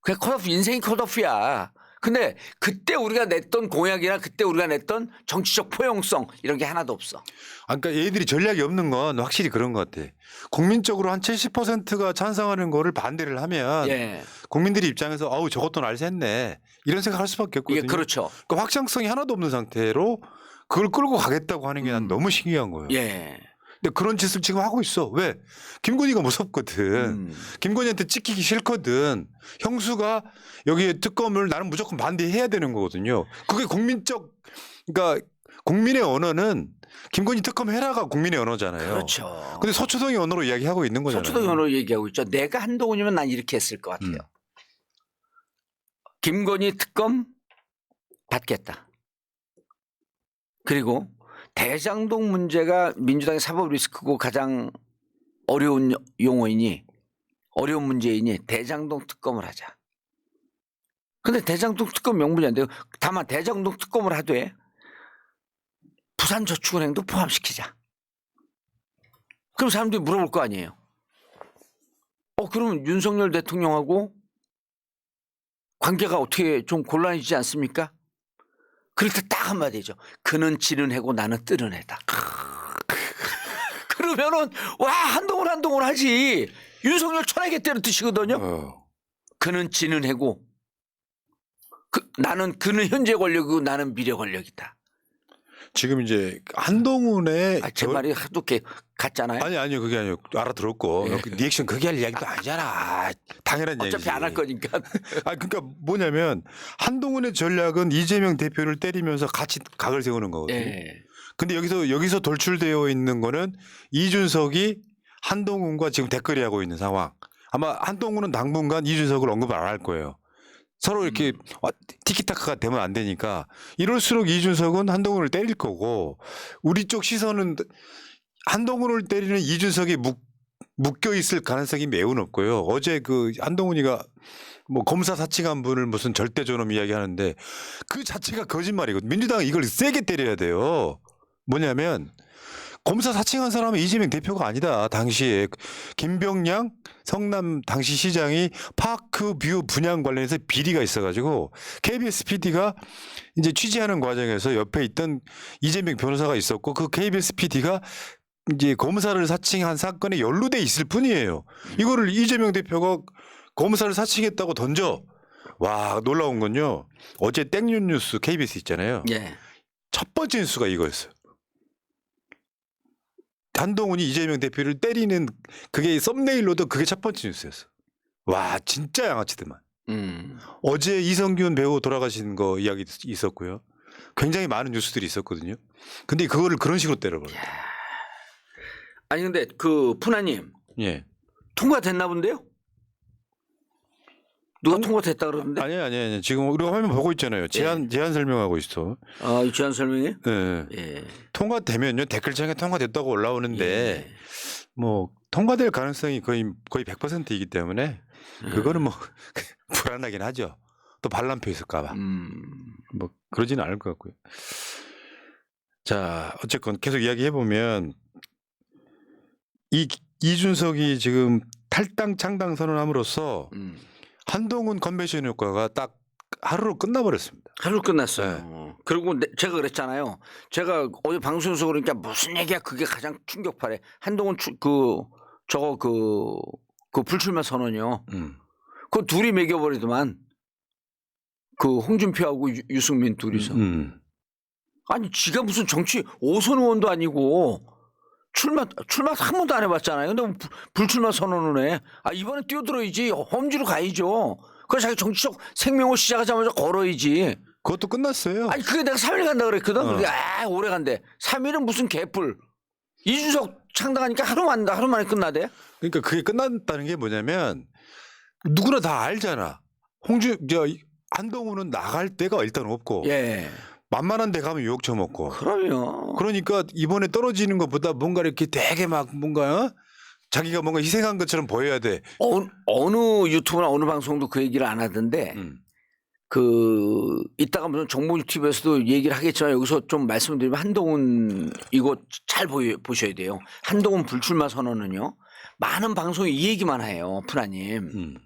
B: 그냥 컷오프, 인생이 컷오프야. 근데 그때 우리가 냈던 공약이나 그때 우리가 냈던 정치적 포용성 이런 게 하나도 없어.
A: 아, 그러니까 얘들이 전략이 없는 건 확실히 그런 것 같아. 국민적으로 한 70%가 찬성하는 거를 반대를 하면
B: 예.
A: 국민들이 입장에서 아우 저것도 날샜네 이런 생각할 수밖에 없거든요.
B: 예, 그렇죠.
A: 그러니까 확장성이 하나도 없는 상태로 그걸 끌고 가겠다고 하는 게 난 너무 신기한 거예요.
B: 예.
A: 근데 그런 짓을 지금 하고 있어. 왜? 김건희가 무섭거든. 김건희한테 찍히기 싫거든. 형수가 여기에 특검을 나는 무조건 반대해야 되는 거거든요. 그게 국민적, 그러니까 국민의 언어는 김건희 특검 해라가 국민의 언어잖아요.
B: 그렇죠.
A: 근데 서초동의 언어로 이야기하고 있는 거잖아요.
B: 서초동 언어로 얘기하고 있죠. 내가 한동훈이면 난 이렇게 했을 것 같아요. 김건희 특검 받겠다. 그리고 대장동 문제가 민주당의 사법 리스크고 가장 어려운 용어이니 어려운 문제이니 대장동 특검을 하자. 근데 대장동 특검 명분이 안 돼요. 다만 대장동 특검을 하되 부산저축은행도 포함시키자. 그럼 사람들이 물어볼 거 아니에요. 그러면 윤석열 대통령하고 관계가 어떻게 좀 곤란해지지 않습니까? 그럴 때 딱 한마디죠. 그는 지는 해고 나는 뜨는 해다. 그러면은 와 한동훈 하지. 윤석열 천하겠다는 뜻이거든요. 그는 지는 해고 그는 현재 권력이고 나는 미래 권력이다.
A: 지금 이제 한동훈의
B: 제 말이 하도 이렇게 같잖아요.
A: 아니요 그게 아니요 알아들었고
B: 예.
A: 리액션 그게 할 이야기도 아니잖아. 당연한 얘기지.
B: 어차피 안 할 거니까.
A: 그러니까 뭐냐면 한동훈의 전략은 이재명 대표를 때리면서 같이 각을 세우는 거거든요.
B: 예.
A: 근데 여기서 돌출되어 있는 거는 이준석이 한동훈과 지금 댓글이 하고 있는 상황. 아마 한동훈은 당분간 이준석을 언급을 안 할 거예요. 서로 이렇게 티키타카가 되면 안 되니까 이럴수록 이준석은 한동훈을 때릴 거고 우리 쪽 시선은 한동훈을 때리는 이준석이 묶여 있을 가능성이 매우 높고요. 어제 그 한동훈이가 뭐 검사 사칭한 분을 무슨 절대 존엄 이야기하는데 그 자체가 거짓말이거든요. 민주당은 이걸 세게 때려야 돼요. 뭐냐면 검사 사칭한 사람은 이재명 대표가 아니다. 당시에 김병량 성남 당시 시장이 파크뷰 분양 관련해서 비리가 있어가지고 KBS PD가 이제 취재하는 과정에서 옆에 있던 이재명 변호사가 있었고 그 KBS PD가 이제 검사를 사칭한 사건에 연루돼 있을 뿐이에요. 이거를 이재명 대표가 검사를 사칭했다고 던져. 와 놀라운 건요. 어제 땡뉴 뉴스 KBS 있잖아요.
B: 예.
A: 첫 번째 뉴스가 이거였어요. 한동훈이 이재명 대표를 때리는 그게 썸네일로도 그게 첫 번째 뉴스였어. 와 진짜 양아치더만. 어제 이성균 배우 돌아가신 거 이야기 있었고요. 굉장히 많은 뉴스들이 있었거든요. 근데 그거를 그런 식으로 때려버려요.
B: 아니 근데 그 푸나님
A: 예.
B: 통과됐나 본데요? 누가 통과됐다 그러는데?
A: 아니. 지금 우리가 화면 보고 있잖아요. 제안 설명하고 있어.
B: 아, 이 제안 설명이?
A: 예.
B: 예.
A: 통과되면요 댓글창에 통과됐다고 올라오는데
B: 예.
A: 뭐 통과될 가능성이 거의 100%이기 때문에 그거는 뭐 불안하긴 하죠. 또 반란표 있을까봐. 뭐 그러지는 않을 것 같고요. 자 어쨌건 계속 이야기해 보면 이준석이 지금 탈당 창당 선언함으로써 한동훈 컨벤션 효과가 딱 하루로 끝나버렸습니다.
B: 하루 끝났어요. 그리고 제가 그랬잖아요. 제가 어제 방송에서 그러니까 무슨 얘기야 그게 가장 충격파래. 한동훈 그 불출마 선언이요. 그 둘이 매겨버리더만. 그 홍준표하고 유승민 둘이서. 아니 지가 무슨 정치 5선 의원도 아니고 출마 한 번도 안 해봤잖아요. 근데 뭐 불출마 선언을 해. 아 이번에 뛰어들어야지. 험지로 가야죠. 그래서 자기 정치적 생명을 시작하자마자 걸어야지.
A: 그것도 끝났어요.
B: 아니 그게 내가 3일 간다 그랬거든. 그게 오래 간대. 3일은 무슨 개뿔. 이준석 창당하니까 하루 만에 끝나대.
A: 그러니까 그게 끝났다는 게 뭐냐면 누구나 다 알잖아. 한동훈은 나갈 데가 일단 없고
B: 예.
A: 만만한 데 가면 유혹 쳐먹고.
B: 그럼요.
A: 그러니까 이번에 떨어지는 것보다 뭔가 이렇게 되게 막 뭔가 자기가 뭔가 희생한 것처럼 보여야 돼.
B: 어느 유튜브나 어느 방송도 그 얘기를 안 하던데 그 이따가 무슨 정보 유튜브에서도 얘기를 하겠지만 여기서 좀 말씀드리면 한동훈 이거 잘 보셔야 돼요. 한동훈 불출마 선언은요. 많은 방송이 이 얘기만 해요. 푸나님.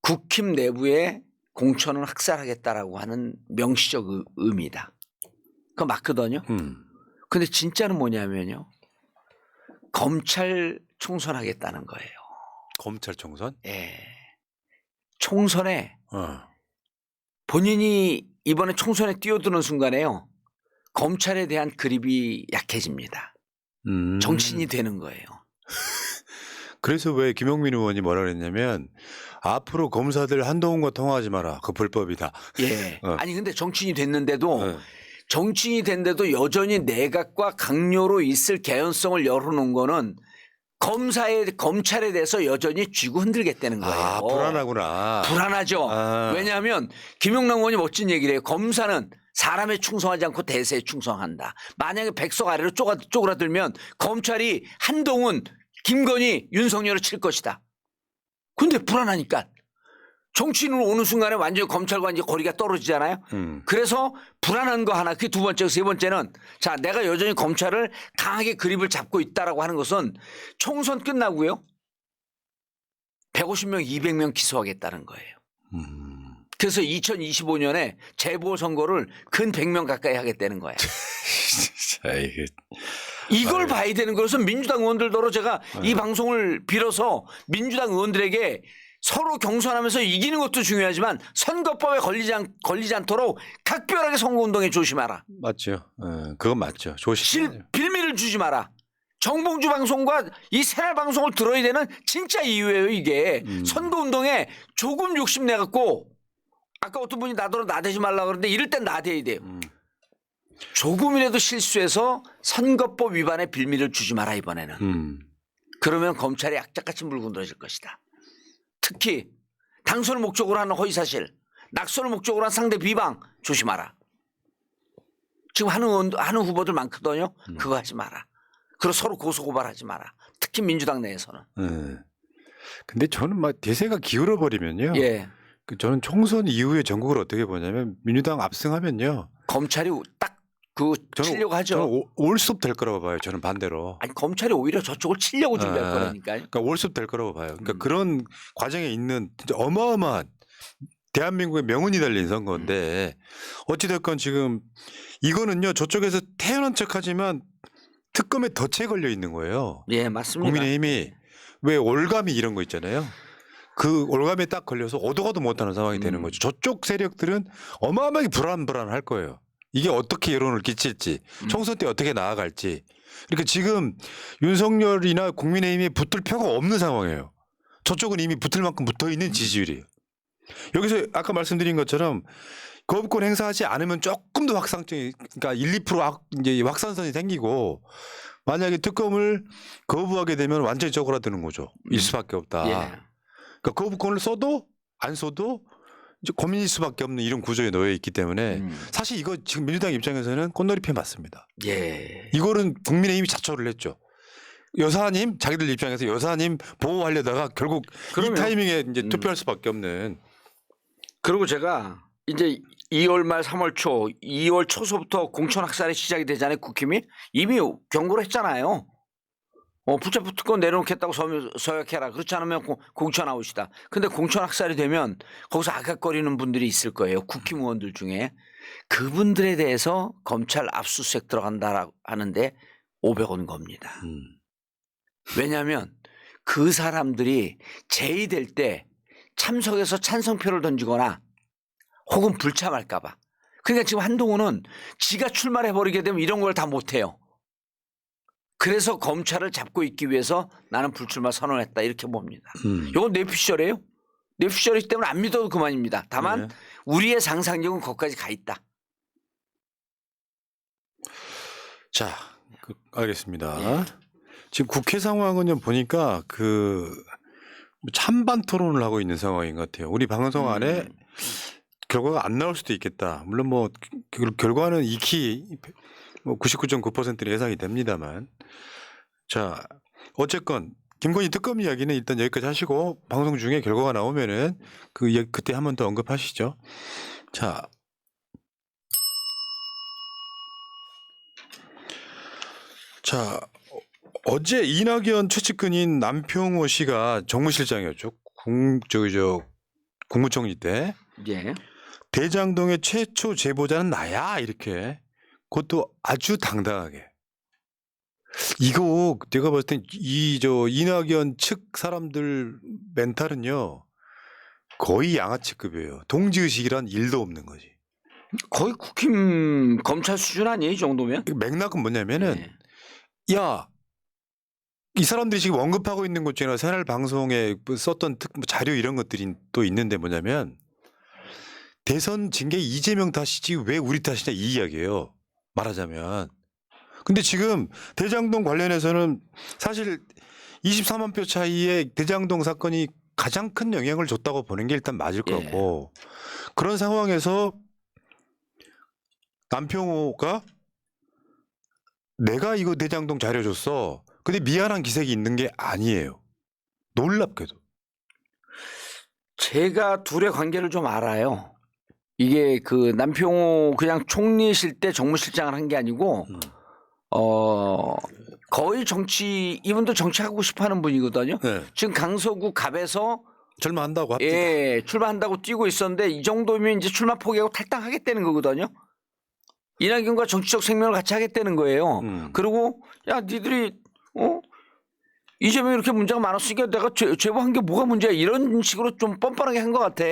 B: 국힘 내부에 공천을 학살하겠다라고 하는 명시적 의미다. 그거 맞거든요. 근데 진짜는 뭐냐면요. 검찰 총선하겠다는 거예요.
A: 검찰 총선?
B: 예. 총선에 본인이 이번에 총선에 뛰어드는 순간에요. 검찰에 대한 그립이 약해집니다. 정치인이 되는 거예요.
A: 그래서 왜 김용민 의원이 뭐라 그랬냐면 앞으로 검사들 한동훈과 통화하지 마라. 그 불법이다.
B: 예. 아니 근데 정치인이 됐는데도 정치인이 된데도 여전히 내각과 강요로 있을 개연성을 열어놓은 거는 검찰에 대해서 여전히 쥐고 흔들겠다는 거예요.
A: 아 불안하구나.
B: 불안하죠. 왜냐하면 김용남 의원이 멋진 얘기를 해요. 검사는 사람에 충성하지 않고 대세에 충성한다. 만약에 백석 아래로 쪼그라들면 검찰이 한동훈, 김건희, 윤석열을 칠 것이다. 근데 불안하니까 정치인으로 오는 순간에 완전히 검찰과 이제 거리가 떨어지잖아요. 그래서 불안한 거 하나, 그게 두 번째고 세 번째는 자, 내가 여전히 검찰을 강하게 그립을 잡고 있다라고 하는 것은 총선 끝나고요. 150명, 200명 기소하겠다는 거예요. 그래서 2025년에 재보선거를 근 100명 가까이 하겠다는 거예요. 이걸 봐야 되는 거여서 민주당 의원들더러 제가 이 방송을 빌어서 민주당 의원들에게 서로 경선하면서 이기는 것도 중요하지만 선거법에 걸리지 않도록 각별하게 선거운동에 조심하라.
A: 맞죠. 그건 맞죠. 조심.
B: 빌미를 주지 마라. 정봉주 방송과 이 새날 방송을 들어야 되는 진짜 이유예요. 이게 선거운동에 조금 욕심내갖고 아까 어떤 분이 나대지 말라 그러는데 이럴 땐 나대야 돼요. 조금이라도 실수해서 선거법 위반의 빌미를 주지 마라 이번에는. 그러면 검찰이 악착같이 물고 늘어질 것이다. 특히 당선을 목적으로 하는 허위사실, 낙선을 목적으로 한 상대 비방 조심하라. 지금 하는 후보들 많거든요. 그거 하지 마라. 그리고 서로 고소고발하지 마라. 특히 민주당 내에서는.
A: 근데 저는 막 대세가 기울어 버리면요.
B: 예.
A: 저는 총선 이후에 전국을 어떻게 보냐면 민주당 압승하면요.
B: 검찰이 딱 치려고 하죠.
A: 저는 올숲 될 거라고 봐요. 저는 반대로.
B: 아니 검찰이 오히려 저쪽을 치려고 준비할 거라니까요.
A: 그러니까 올숲 될 거라고 봐요. 그러니까 그런 과정에 있는 진짜 어마어마한 대한민국의 명운이 달린 선거인데 어찌됐건 지금 이거는요. 저쪽에서 태연한 척하지만 특검에 덫에 걸려 있는 거예요.
B: 예, 맞습니다.
A: 국민의힘이 왜 올가미 이런 거 있잖아요. 그 올감에 딱 걸려서 오도 가도 못하는 상황이 되는 거죠. 저쪽 세력들은 어마어마하게 불안할 거예요. 이게 어떻게 여론을 끼칠지, 총선 때 어떻게 나아갈지. 그러니까 지금 윤석열이나 국민의힘이 붙을 표가 없는 상황이에요. 저쪽은 이미 붙을 만큼 붙어 있는 지지율이에요. 여기서 아까 말씀드린 것처럼 거부권 행사하지 않으면 조금 더 확산성이, 그러니까 1, 2% 이제 확산선이 생기고, 만약에 특검을 거부하게 되면 완전히 쪼그라드는 거죠. 일 수밖에 없다.
B: 예.
A: 그러니까 거부권을 써도 안 써도 이제 고민일 수밖에 없는 이런 구조에 놓여 있기 때문에 사실 이거 지금 민주당 입장에서는 꽃놀이패 맞습니다.
B: 예.
A: 이거는 국민의힘이 자초를 했죠. 여사님, 자기들 입장에서 여사님 보호하려다가 결국
B: 그럼요.
A: 이 타이밍에 이제 투표할 수밖에 없는.
B: 그리고 제가 이제 2월 말 3월 초, 2월 초서부터 공천 학살이 시작이 되잖아요. 국힘이 이미 경고를 했잖아요. 붙잡고 특권 내려놓겠다고 서약해라. 그렇지 않으면 공천 아웃이다. 근데 공천 학살이 되면 거기서 아각거리는 분들이 있을 거예요. 국힘 의원들 중에. 그분들에 대해서 검찰 압수수색 들어간다라고 하는데 500원 겁니다. 왜냐하면 그 사람들이 제의될 때 참석해서 찬성표를 던지거나 혹은 불참할까 봐. 그러니까 지금 한동훈은 지가 출마를 해버리게 되면 이런 걸 다 못해요. 그래서 검찰을 잡고 있기 위해서 나는 불출마 선언했다 이렇게 봅니다. 이건 뇌피셜이에요. 뇌피셜이기 때문에 안 믿어도 그만입니다. 다만
A: 네.
B: 우리의 상상력은 거기까지 가 있다.
A: 자, 알겠습니다. 지금 국회 상황은 보니까 그 찬반 토론을 하고 있는 상황인 것 같아요. 우리 방송 안에 결과가 안 나올 수도 있겠다. 물론 뭐 결과는 익히 99.9%는 예상이 됩니다만. 자, 어쨌건 김건희 특검 이야기는 일단 여기까지 하시고 방송 중에 결과가 나오면은 그때 한 번 더 언급하시죠. 자. 자, 어제 이낙연 최측근인 남평호 씨가 정무실장이었죠. 국무총리 때.
B: 예.
A: 대장동의 최초 제보자는 나야 이렇게. 그것도 아주 당당하게. 이거 내가 봤을 땐 이낙연 측 사람들 멘탈은요 거의 양아치급이에요. 동지의식이란 일도 없는 거지.
B: 거의 국힘 검찰 수준 아니에요 이 정도면?
A: 맥락은 뭐냐면은 야, 이 사람들이 지금 언급하고 있는 것 중에 새날 방송에 썼던 자료 이런 것들이 또 있는데 뭐냐면 대선 징계 이재명 탓이지 왜 우리 탓이냐 이 이야기예요. 말하자면. 근데 지금 대장동 관련해서는 사실 24만 표 차이에 대장동 사건이 가장 큰 영향을 줬다고 보는 게 일단 맞을 것 같고 그런 상황에서 남평호가 내가 이거 대장동 자료 줬어. 근데 미안한 기색이 있는 게 아니에요. 놀랍게도.
B: 제가 둘의 관계를 좀 알아요. 이게 그 남평호 그냥 총리실 때 정무실장을 한 게 아니고 거의 이분도 정치하고 싶어하는 분이거든요.
A: 네.
B: 지금 강서구 갑에서
A: 절마한다고 합니다.
B: 예, 출마한다고 뛰고 있었는데 이 정도면 이제 출마 포기하고 탈당하겠다는 거거든요. 이낙연과 정치적 생명을 같이 하겠다는 거예요. 그리고 야 니들이 이재명이 이렇게 문제가 많았으니까 내가 제보한 게 뭐가 문제야 이런 식으로 좀 뻔뻔하게 한 것 같아.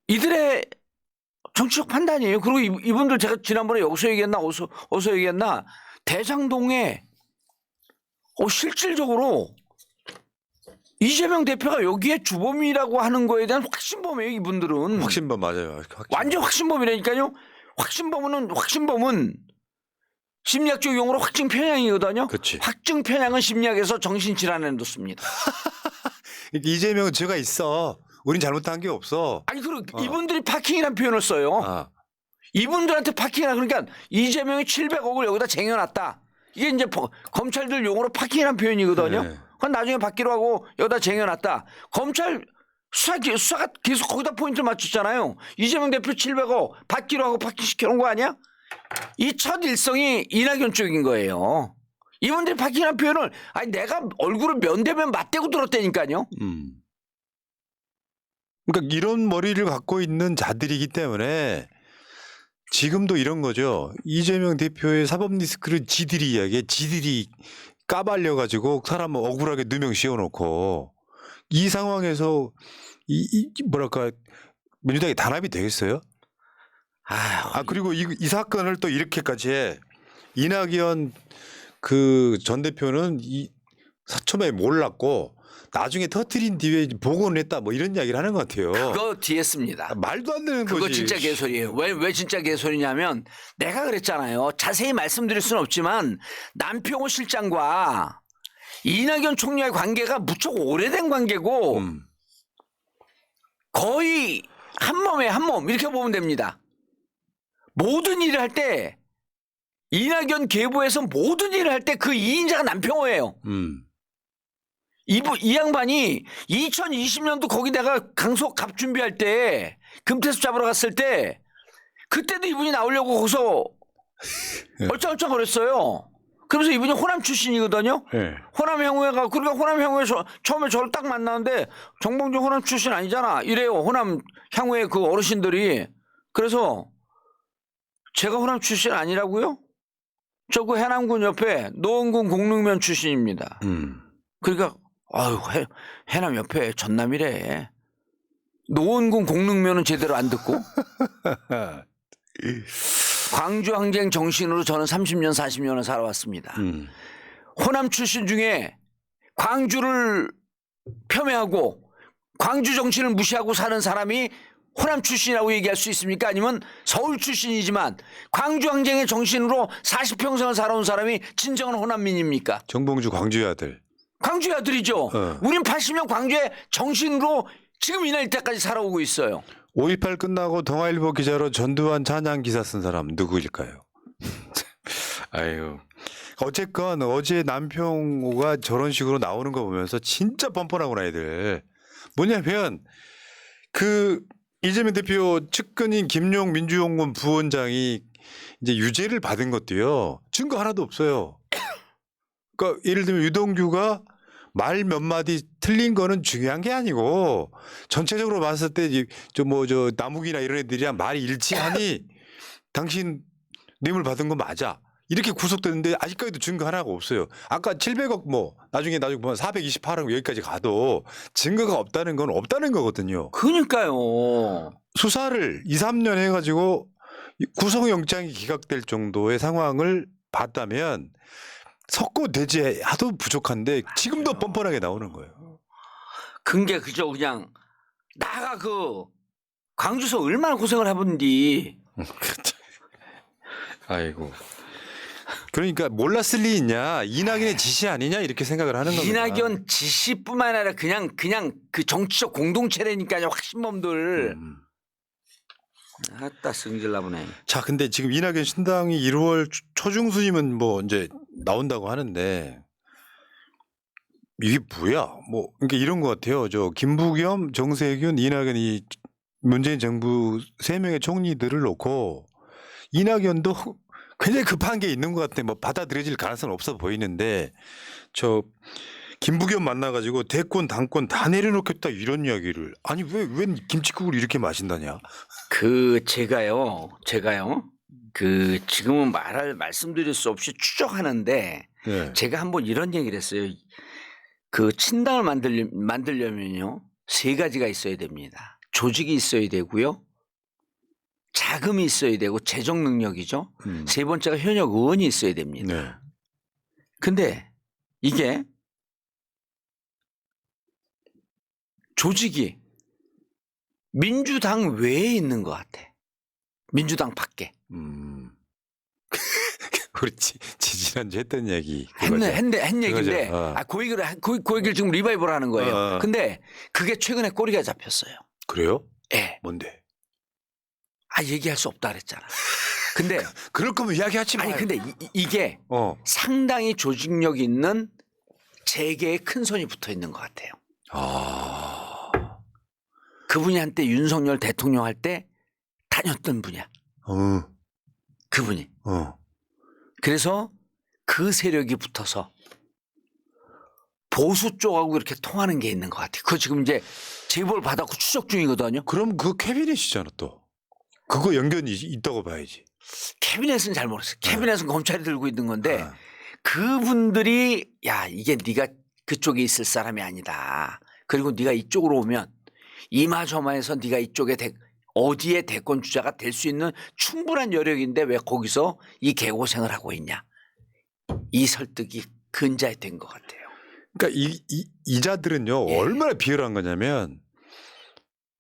B: 이들의 정치적 판단이에요. 그리고 이분들 제가 지난번에 여기서 얘기했나 어디서 얘기했나 대장동에 실질적으로 이재명 대표가 여기에 주범이라고 하는 거에 대한 확신범이에요. 이분들은.
A: 확신범 맞아요.
B: 완전 확신범이라니까요. 확신범은 심리학적 용어로 확증 편향이거든요.
A: 그치.
B: 확증 편향은 심리학에서 정신질환에 놓습니다.
A: 이재명은 죄가 있어. 우린 잘못한 게 없어.
B: 아니 그리고 이분들이 파킹이라는 표현을 써요. 이분들한테 파킹이라 그러니까 이재명이 700억을 여기다 쟁여놨다. 이게 이제 검찰들 용어로 파킹이라는 표현이거든요.
A: 네.
B: 그건 나중에 받기로 하고 여기다 쟁여놨다. 검찰 수사가 계속 거기다 포인트를 맞췄잖아요. 이재명 대표 700억 받기로 하고 파킹시켜놓은 거 아니야? 이 첫 일성이 이낙연 쪽인 거예요. 이분들이 파킹이라는 표현을 내가 얼굴을 면대면 맞대고 들었다니까요.
A: 그러니까 이런 머리를 갖고 있는 자들이기 때문에 지금도 이런 거죠. 이재명 대표의 사법 리스크를 지들이 까발려가지고 사람을 억울하게 누명 씌워놓고 이 상황에서 뭐랄까 민주당이 단합이 되겠어요? 그리고 이 사건을 또 이렇게까지 해. 이낙연 그 전 대표는 처음에 몰랐고 나중에 터트린 뒤에 복원을 했다 뭐 이런 이야기를 하는 것 같아요.
B: 그거 뒤에 씁니다.
A: 말도 안 되는
B: 그거
A: 거지.
B: 진짜 개소리예요. 왜 진짜 개소리냐면 내가 그랬잖아요. 자세히 말씀드릴 수는 없지만 남평호 실장과 이낙연 총리의 관계가 무척 오래된 관계고 거의 한 몸에 한 몸 이렇게 보면 됩니다. 모든 일을 할 때 이낙연 계보에서 모든 일을 할 때 그 2인자가 남평호예요. 이 양반이 2020년도 거기 내가 강속 갑 준비할 때 금태섭 잡으러 갔을 때 그때도 이분이 나오려고 거기서 얼짱얼짱 거렸어요. 그러면서 이분이 호남 출신이거든요.
A: 네.
B: 호남 향후회가 그러니까 호남 향후회에서 처음에 저를 딱 만나는데 정봉주 호남 출신 아니잖아 이래요. 호남 향후회 그 어르신들이. 그래서 제가 호남 출신 아니라고요? 저 그 해남군 옆에 노원군 공릉면 출신입니다. 그러니까 아유 해남 옆에 전남이래. 노원군 공릉면은 제대로 안 듣고. 광주 항쟁 정신으로 저는 30년 40년을 살아왔습니다. 호남 출신 중에 광주를 폄훼하고 광주 정신을 무시하고 사는 사람이 호남 출신이라고 얘기할 수 있습니까? 아니면 서울 출신이지만 광주 항쟁의 정신으로 40평생을 살아온 사람이 진정한 호남민입니까?
A: 정봉주 광주의 아들.
B: 광주의 아들이죠. 우린 80년 광주의 정신으로 지금 이날 때까지 살아오고 있어요.
A: 5.18 끝나고 동아일보 기자로 전두환 찬양 기사 쓴 사람 누구일까요? 아유. 어쨌건 어제 남평호가 저런 식으로 나오는 거 보면서 진짜 뻔뻔하구나 애들. 뭐냐면 그 이재명 대표 측근인 김용 민주연구원 부원장이 이제 유죄를 받은 것도요. 증거 하나도 없어요. 그러니까 예를 들면 유동규가 말 몇 마디 틀린 거는 중요한 게 아니고 전체적으로 봤을 때 저 남욱이나 이런 애들이랑 말이 일치하니 당신 뇌물 받은 거 맞아. 이렇게 구속됐는데 아직까지도 증거 하나가 없어요. 아까 700억 나중에 보면 428억 여기까지 가도 증거가 없다는 건 없다는 거거든요.
B: 그러니까요.
A: 수사를 2, 3년 해가지고 구속영장이 기각될 정도의 상황을 봤다면 석고 대제하도 부족한데 지금도 뻔뻔하게 나오는 거예요.
B: 그게 그저 그냥 나가 그 광주에서 얼마나 고생을 해본디.
A: 아이고. 그러니까 몰랐을 리 있냐. 이낙연의 지시 아니냐 이렇게 생각을 하는 겁니다.
B: 이낙연 지시뿐만 아니라 그냥 그 정치적 공동체라니까요. 확신범들. 아따 승질나 보네.
A: 자, 근데 지금 이낙연 신당이 1월 초중순이면 이제 나온다고 하는데 이게 뭐야? 그러니까 이런 것 같아요. 저 김부겸, 정세균, 이낙연이 문재인 정부 3명의 총리들을 놓고 이낙연도 굉장히 급한 게 있는 것 같아. 받아들여질 가능성은 없어 보이는데 저 김부겸 만나가지고 대권 당권 다 내려놓겠다 이런 이야기를 아니 왜 김치국을 이렇게 마신다냐?
B: 제가요 그 지금은 말씀드릴 수 없이 추정하는데
A: 네.
B: 제가 한번 이런 얘기를 했어요. 그 친당을 만들려면요 3가지가 있어야 됩니다. 조직이 있어야 되고요. 자금이 있어야 되고 재정 능력이죠. 3번째가 현역 의원이 있어야 됩니다.
A: 네.
B: 근데 이게 조직이 민주당 외에 있는 것 같아. 민주당 밖에.
A: 우리 지난주 했던 얘기.
B: 한 얘기인데 그 얘기를 지금 리바이벌 하는 거예요. 근데 그게 최근에 꼬리가 잡혔어요.
A: 그래요?
B: 네.
A: 뭔데?
B: 얘기할 수 없다 그랬잖아. 근데
A: 그럴 거면 이야기하지 마.
B: 아니 근데 이게 상당히 조직력 있는 재계의 큰 손이 붙어 있는 것 같아요. 그분이 한때 윤석열 대통령 할 때 다녔던 분이야. 그분이. 그래서 그 세력이 붙어서 보수 쪽하고 이렇게 통하는 게 있는 것 같아요. 그거 지금 이제 제보를 받았고 추적 중이거든요.
A: 그럼 그 캐비넷이잖아 또. 그거 연결이 있다고 봐야지.
B: 캐비넷은 잘 모르겠어요. 캐비넷은 검찰이 들고 있는 건데 그분들이 이게 네가 그쪽에 있을 사람이 아니다. 그리고 네가 이쪽으로 오면 이마저마해서 네가 이쪽에 어디에 대권 주자가 될 수 있는 충분한 여력인데 왜 거기서 이 개고생을 하고 있냐. 이 설득이 근자에 된 것 같아요.
A: 그러니까 이 자들은요
B: 예.
A: 얼마나 비열한 거냐면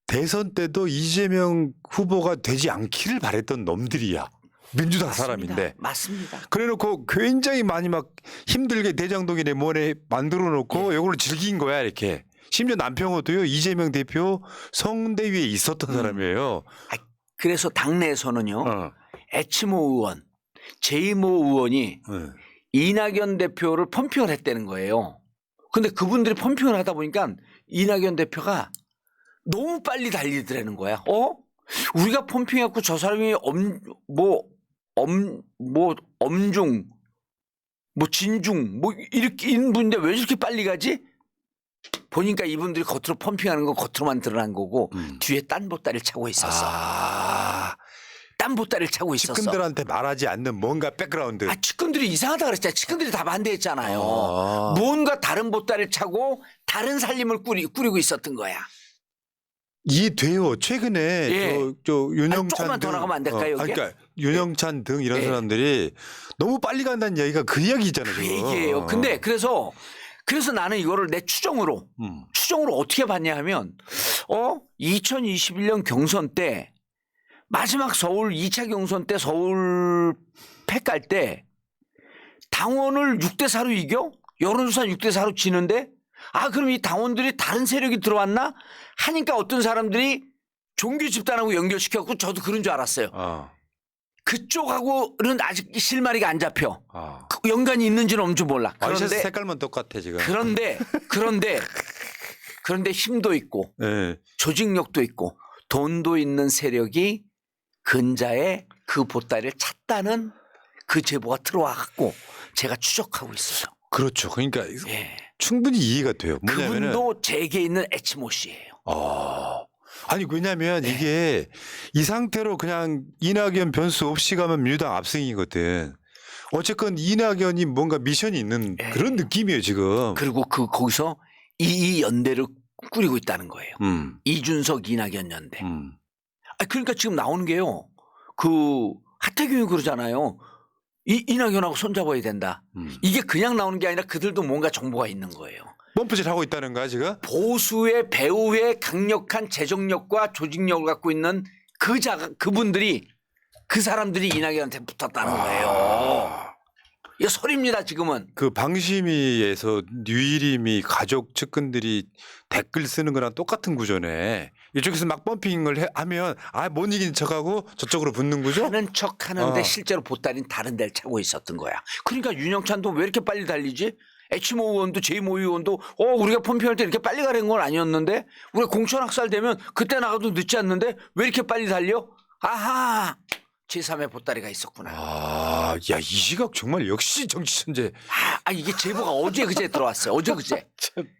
A: 대선 때도 이재명 후보가 되지 않기를 바랬던 놈들이야. 민주당 사람인데.
B: 맞습니다.
A: 그래놓고 굉장히 많이 막 힘들게 대장동이네 뭐네 만들어 놓고
B: 예.
A: 이걸 즐긴 거야 이렇게. 심지어 남평호도요 이재명 대표 성대위에 있었던 사람이에요.
B: 그래서 당내에서는요.
A: 어.
B: 애치모 의원, 제이모 의원이
A: 네.
B: 이낙연 대표를 펌핑을 했다는 거예요. 근데 그분들이 펌핑을 하다 보니까 이낙연 대표가 너무 빨리 달리더라는 거야. 우리가 펌핑해갖고 저 사람이 엄중, 진중, 이렇게 있는 분인데 왜 이렇게 빨리 가지? 보니까 이분들이 겉으로 펌핑하는 건 겉으로만 드러난 거고 뒤에 딴 보따리를 차고 있었어. 딴 보따리를 차고 있었어.
A: 측근들한테 말하지 않는 뭔가 백그라운드.
B: 측근들이 이상하다 그랬잖아요. 측근들이 다 반대했잖아요.
A: 아.
B: 뭔가 다른 보따리를 차고 다른 살림을 꾸리고 있었던 거야.
A: 이돼요. 최근에
B: 예.
A: 저 윤영찬
B: 조금만 더 나가면 안 될까요, 여기?
A: 그러니까 윤영찬 등 이런
B: 예.
A: 사람들이 너무 빨리 간다는 얘기가 그 이야기잖아요.
B: 그
A: 지금.
B: 얘기예요. 근데 그래서 나는 이거를 내 추정으로 어떻게 봤냐 하면 2021년 경선 때 마지막 서울 2차 경선 때 서울 패깔 때 당원을 6대4로 이겨? 여론조사 6대4로 지는데 그럼 이 당원들이 다른 세력이 들어왔나? 하니까 어떤 사람들이 종교 집단하고 연결시켰고 저도 그런 줄 알았어요. 그쪽하고는 아직 실마리가 안 잡혀. 그 연관이 있는지는 엄청 몰라.
A: 그런데 색깔만 똑같아 지금.
B: 그런데 힘도 있고
A: 네.
B: 조직력도 있고 돈도 있는 세력이 근자에 그 보따리를 찼다는 그 제보가 들어와갖고 제가 추적하고 있어요.
A: 그렇죠. 그러니까
B: 예.
A: 충분히 이해가 돼요. 뭐냐면은
B: 그분도 제게 있는 애치모 씨예요.
A: 아니 왜냐면 이게 이 상태로 그냥 이낙연 변수 없이 가면 민주당 압승이거든. 어쨌건 이낙연이 뭔가 미션이 있는 그런 느낌이에요 지금.
B: 그리고 거기서 이 연대를 꾸리고 있다는 거예요. 이준석 이낙연 연대. 그러니까 지금 나오는 게요. 하태경이 그러잖아요. 이낙연하고 손잡아야 된다. 이게 그냥 나오는 게 아니라 그들도 뭔가 정보가 있는 거예요.
A: 펌프질 하고 있다는 거야 지금?
B: 보수의 배후의 강력한 재정력과 조직력을 갖고 있는 그분들이 그 사람들이 이낙연한테 붙었다는 거예요. 이거 설입니다 지금은.
A: 그 방심위에서 유일임이 가족 측근들이 댓글 쓰는 거랑 똑같은 구조네. 이쪽에서 막 펌핑을 하면 못 이긴 척하고 저쪽으로 붙는 구조?
B: 하는 척 하는데 실제로 보따리는 다른 데를 차고 있었던 거야. 그러니까 윤영찬도 왜 이렇게 빨리 달리지? 애치모 의원도 제이모 의원도 우리가 펌핑할 때 이렇게 빨리 가는 건 아니었는데 우리가 공천학살 되면 그때 나가도 늦지 않는데 왜 이렇게 빨리 달려? 아하 제3의 보따리가 있었구나.
A: 야, 이 시각 정말 역시 정치 천재.
B: 이게 제보가 어제 그제 들어왔어요. 어제 그제.